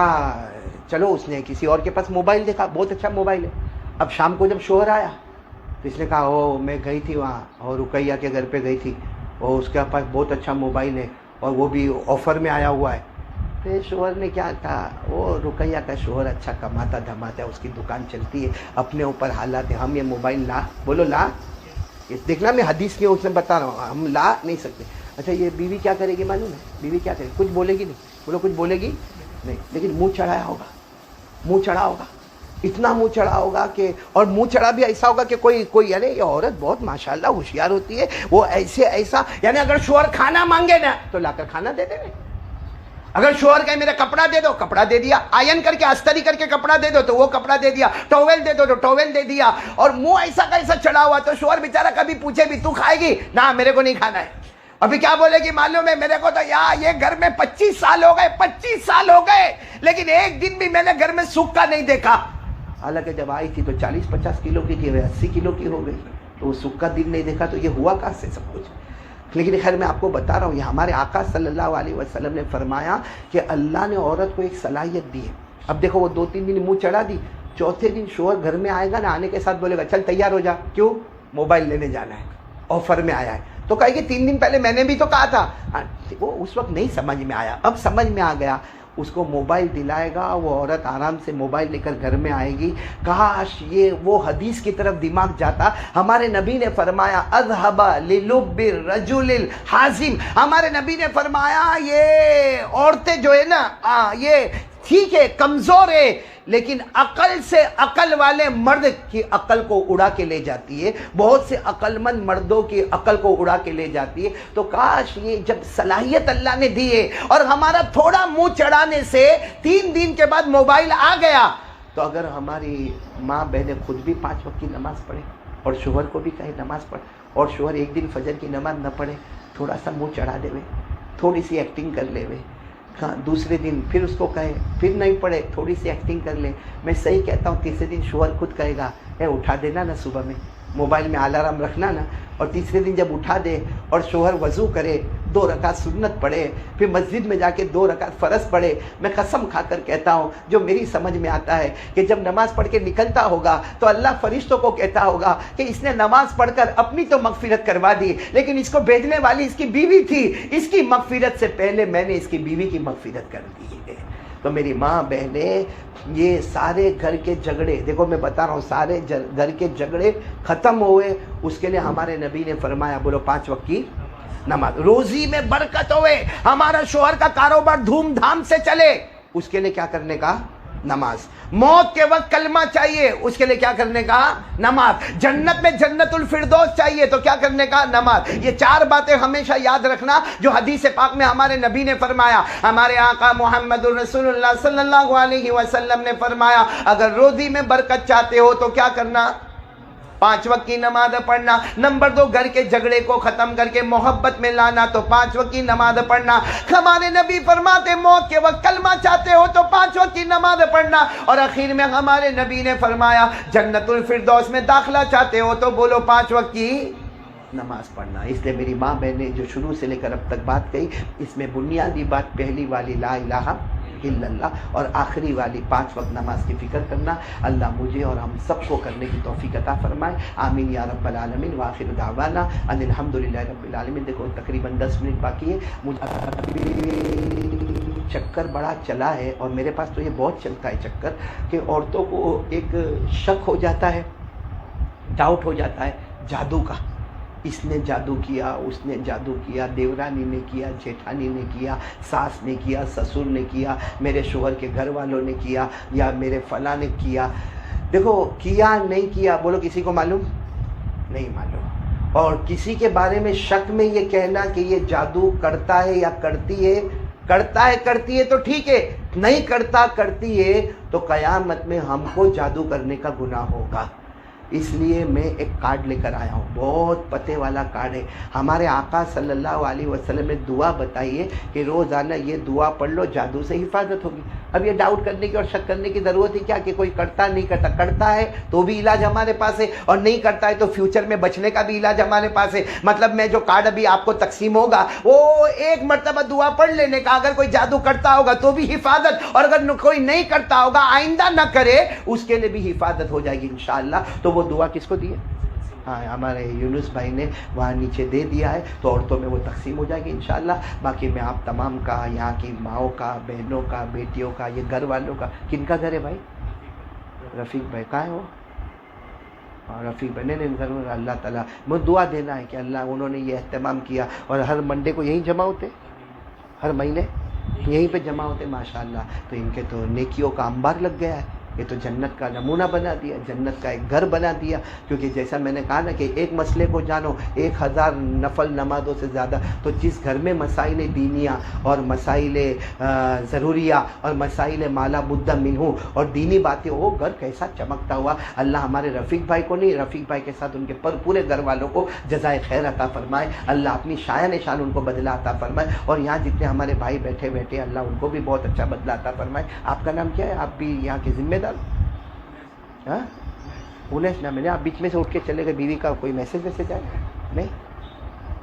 چلو اس نے کسی اور کے پاس موبائل دیکھا, بہت اچھا موبائل ہے. اب شام کو جب شوہر آیا تو اس نے کہا میں گئی تھی وہاں اور رقیہ کے گھر پہ گئی تھی, اور اس کے پاس بہت اچھا موبائل ہے اور وہ بھی آفر میں آیا ہوا ہے. پھر شوہر نے کیا کہا, وہ رقیہ کا شوہر اچھا کماتا دھماتا ہے, اس کی دکان چلتی ہے, اپنے اوپر حالات ہے, ہم یہ موبائل بولو لا, دیکھنا میں حدیث کی اس میں بتا رہا ہوں, ہم لا نہیں سکتے. اچھا یہ بیوی کیا کرے گی معلوم ہے؟ بیوی کیا کرے گی؟ کچھ بولے گی نہیں, بولو کچھ بولے گی نہیں, لیکن منہ چڑھا ہوگا, اتنا منہ چڑھا ہوگا کہ, اور منہ چڑھا بھی ایسا ہوگا کہ کوئی یعنی یہ عورت بہت ماشاءاللہ ہوشیار ہوتی ہے, وہ ایسا یعنی اگر شوہر کھانا مانگے نا تو لا کر کھانا دے دے. اگر شوہر کہے میرا کپڑا دے دو, کپڑا دے دیا, آئرن کر کے استری کر کے کپڑا دے دو تو وہ کپڑا دے دیا, ٹاول دے دو تو ٹاول دے دیا. اور منہ ایسا کا ایسا چڑھا ہوا, تو شوہر بیچارہ کبھی پوچھے بھی تو کھائے گی نہ, میرے کو نہیں کھانا ہے. ابھی کیا بولے گی معلوم ہے, میرے کو تو یہ گھر میں 25 سال ہو گئے لیکن ایک دن بھی میں نے گھر میں سوکھ کا نہیں دیکھا. حالانکہ جب آئی تھی تو 40-50 کلو کی تھی, 80 کلو کی ہو گئی, تو وہ سوکھ کا دن نہیں دیکھا. تو یہ ہوا کہاں سے سب کچھ. لیکن خیر میں آپ کو بتا رہا ہوں, یہ ہمارے آقا صلی اللہ علیہ وسلم نے فرمایا کہ اللہ نے عورت کو ایک صلاحیت دی ہے. اب دیکھو وہ 2-3 دن منہ چڑھا دی, چوتھے دن شوہر گھر میں آئے گا نا, آنے کے ساتھ بولے گا چل تیار ہو جا, کیوں؟ موبائل لینے جانا ہے, آفر میں آیا ہے. تو کہے گی 3 دن پہلے میں نے بھی تو کہا تھا. وہ اس وقت نہیں سمجھ میں آیا, اب سمجھ میں آ گیا. اس کو موبائل دلائے گا, وہ عورت آرام سے موبائل لے کر گھر میں آئے گی. کاش یہ وہ حدیث کی طرف دماغ جاتا. ہمارے نبی نے فرمایا اذهب للب الرجل الحازم, ہمارے نبی نے فرمایا یہ عورتیں جو ہے نا, یہ ٹھیک ہے کمزور ہے, لیکن عقل سے عقل والے مرد کی عقل کو اڑا کے لے جاتی ہے, بہت سے عقل مند مردوں کی عقل کو اڑا کے لے جاتی ہے. تو کاش یہ جب صلاحیت اللہ نے دی ہے اور ہمارا تھوڑا منہ چڑھانے سے 3 دن کے بعد موبائل آ گیا, تو اگر ہماری ماں بہنیں خود بھی 5 وقت کی نماز پڑھے اور شوہر کو بھی کہے نماز پڑھ, اور شوہر ایک دن فجر کی نماز نہ پڑھے, تھوڑا سا منہ چڑھا دے, تھوڑی سی ایکٹنگ کر لے, دوسرے دن پھر اس کو کہے, پھر نہیں پڑے, تھوڑی سی ایکٹنگ کر لے. میں صحیح کہتا ہوں, تیسرے دن شوہر خود کہے گا اٹھا دینا نا, صبح میں موبائل میں الارم رکھنا نا. اور تیسرے دن جب اٹھا دے اور شوہر وضو کرے, 2 رکعت سنت پڑھے, پھر مسجد میں جا کے 2 رکعت فرض پڑھے, میں قسم کھا کر کہتا ہوں, جو میری سمجھ میں آتا ہے کہ جب نماز پڑھ کے نکلتا ہوگا تو اللہ فرشتوں کو کہتا ہوگا کہ اس نے نماز پڑھ کر اپنی تو مغفرت کروا دی, لیکن اس کو بھیجنے والی اس کی بیوی تھی, اس کی مغفرت سے پہلے میں نے اس کی بیوی کی مغفرت کر دی ہے. تو میری ماں بہنیں, یہ سارے گھر کے جھگڑے, دیکھو میں بتا رہا ہوں, سارے گھر کے جھگڑے ختم ہوئے. اس کے لیے ہمارے نبی نے فرمایا, بولو 5 وقت کی نماز, روزی میں برکت ہوئے, ہمارا شوہر کا کاروبار دھوم دھام سے چلے, اس کے لیے کیا کرنے کا؟ نماز. موت کے وقت کلمہ چاہیے, اس کے لیے کیا کرنے کا؟ نماز. جنت میں جنت الفردوس چاہیے, تو کیا کرنے کا؟ نماز. یہ 4 باتیں ہمیشہ یاد رکھنا جو حدیث پاک میں ہمارے نبی نے فرمایا. ہمارے آقا محمد الرسول اللہ صلی اللہ علیہ وسلم نے فرمایا, اگر روزی میں برکت چاہتے ہو تو کیا کرنا؟ 5 وقت کی نماز پڑھنا. نمبر 2, گھر کے جھگڑے کو ختم کر کے محبت میں لانا, تو 5 وقت کی نماز پڑھنا. ہمارے نبی فرماتے, موت کے وقت کلمہ چاہتے ہو تو 5 وقت کی نماز پڑھنا. اور آخر میں ہمارے نبی نے فرمایا, جنت الفردوس میں داخلہ چاہتے ہو تو بولو 5 وقت کی نماز پڑھنا. اس لیے میری ماں بہن نے جو شروع سے لے کر اب تک بات کہی, اس میں بنیادی بات پہلی والی لا الہ الا اللہ, اور آخری والی 5 وقت نماز کی فکر کرنا. اللہ مجھے اور ہم سب کو کرنے کی توفیق عطا فرمائے, آمین یا رب العالمین. وآخر دعوانا ان الحمدللہ رب العالمین. دیکھو تقریباً 10 منٹ باقی ہے, مجھے چکر بڑا چلا ہے, اور میرے پاس تو یہ بہت چلتا ہے چکر, کہ عورتوں کو ایک شک ہو جاتا ہے, ڈاؤٹ ہو جاتا ہے جادو کا. اس نے جادو کیا, اس نے جادو کیا, دیورانی نے کیا, جیٹھانی نے کیا, ساس نے کیا, سسر نے کیا, میرے شوہر کے گھر والوں نے کیا, یا میرے فلاں نے کیا. دیکھو کیا نہیں کیا بولو, کسی کو معلوم نہیں معلوم. اور کسی کے بارے میں شک میں یہ کہنا کہ یہ جادو کرتا ہے یا کرتی ہے, کرتی ہے تو ٹھیک ہے, نہیں کرتی ہے تو قیامت میں ہم کو جادو کرنے کا گناہ ہوگا. اس لیے میں ایک کارڈ لے کر آیا ہوں، بہت پتے والا کارڈ ہے۔ ہمارے آقا صلی اللہ علیہ وسلم نے دعا بتائی ہے کہ روزانہ یہ دعا پڑھ لو، جادو سے حفاظت ہوگی۔ اب یہ ڈاؤٹ کرنے کی اور شک کرنے کی ضرورت ہی کیا کہ کوئی کرتا نہیں کرتا، کرتا ہے تو بھی علاج ہمارے پاس ہے، اور نہیں کرتا ہے تو فیوچر میں بچنے کا بھی علاج ہمارے پاس ہے۔ مطلب میں جو کارڈ ابھی آپ کو تقسیم ہوگا وہ ایک مرتبہ دعا پڑھ لینے کا، اگر کوئی جادو کرتا ہوگا تو بھی حفاظت، اور اگر کوئی نہیں کرتا ہوگا آئندہ نہ کرے اس کے لیے بھی حفاظت ہو جائے گی انشاءاللہ۔ تو وہ دعا کس کو دی ہے؟ ہاں ہمارے یونس بھائی نے وہاں نیچے دے دیا ہے، تو عورتوں میں وہ تقسیم ہو جائے گی انشاءاللہ۔ باقی میں آپ تمام کا، یہاں کی ماؤں کا، بہنوں کا، بیٹیوں کا، یہ گھر والوں کا، کن کا گھر ہے بھائی؟ رفیق بھائی کہاں ہے وہ؟ رفیق بھائی نے ضرور، اللہ تعالیٰ مجھے دعا دینا ہے کہ اللہ انہوں نے یہ اہتمام کیا، اور ہر منڈے کو یہیں جمع ہوتے، ہر مہینے یہیں پہ جمع ہوتے ماشاءاللہ، تو ان کے تو نیکیوں کا انبار لگ گیا ہے۔ یہ تو جنت کا نمونہ بنا دیا، جنت کا ایک گھر بنا دیا، کیونکہ جیسا میں نے کہا نا کہ ایک مسئلے کو جانو 1000 نفل نمازوں سے زیادہ، تو جس گھر میں مسائل دینیہ اور مسائل ضروریہ اور مسائل مالا بدھ منہ اور دینی باتیں، وہ گھر کیسا چمکتا ہوا۔ اللہ ہمارے رفیق بھائی کو نہیں، رفیق بھائی کے ساتھ ان کے پورے گھر والوں کو جزائے خیر عطا فرمائے، اللہ اپنی شایان شان ان کو بدلہ عطا فرمائے، اور یہاں جتنے ہمارے بھائی بیٹھے اللہ ان کو بھی بہت اچھا بدلہ عطا فرمائے۔ آپ کا نام کیا ہے؟ آپ بھی یہاں کے ذمہ دار؟ ہاں انیس نام ہے۔ آپ بیچ میں سے اٹھ کے چلے گئے، بیوی کا کوئی میسج آئے؟ نہیں؟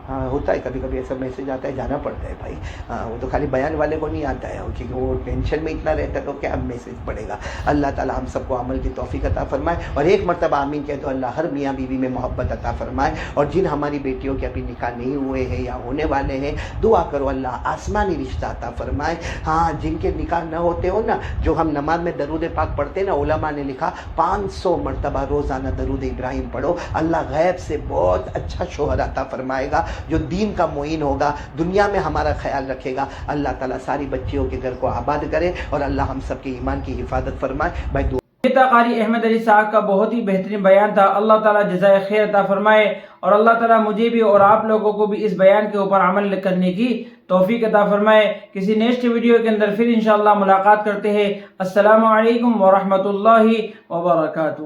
ہاں ہوتا ہے کبھی کبھی ایسا میسج آتا ہے، جانا پڑتا ہے بھائی، ہاں وہ تو خالی بیان والے کو نہیں آتا ہے، کیونکہ وہ ٹینشن میں اتنا رہتا ہے تو کیا میسج پڑے گا۔ اللہ تعالیٰ ہم سب کو عمل کی توفیق عطا فرمائے، اور ایک مرتبہ آمین کہے تو اللہ ہر میاں بیوی میں محبت عطا فرمائے، اور جن ہماری بیٹیوں کے ابھی نکاح نہیں ہوئے ہیں یا ہونے والے ہیں، دعا کرو اللہ آسمانی رشتہ عطا فرمائے۔ ہاں جن کے نکاح نہ ہوتے ہو نا، جو ہم نماز میں درود پاک پڑھتے ہیں نا، علماء نے لکھا 500 مرتبہ روزانہ درود ابراہیم پڑھو، اللہ غیب سے بہت اچھا شوہر عطا فرمائے گا، جو دین کا معین ہوگا، دنیا میں ہمارا خیال رکھے گا۔ اللہ تعالیٰ ساری بچیوں کے گھر کو آباد کرے، اور اللہ ہم سب کے ایمان کی حفاظت فرمائے۔ بھائی یہ تھا قاری احمد علی صاحب کا بہت ہی بہترین بیان تھا، اللہ تعالیٰ جزائے خیر عطا فرمائے، اور اللہ تعالیٰ مجھے بھی اور آپ لوگوں کو بھی اس بیان کے اوپر عمل کرنے کی توفیق عطا فرمائے۔ کسی نیکسٹ ویڈیو کے اندر پھر انشاءاللہ ملاقات کرتے ہیں۔ السلام علیکم ورحمۃ اللہ وبرکاتہ۔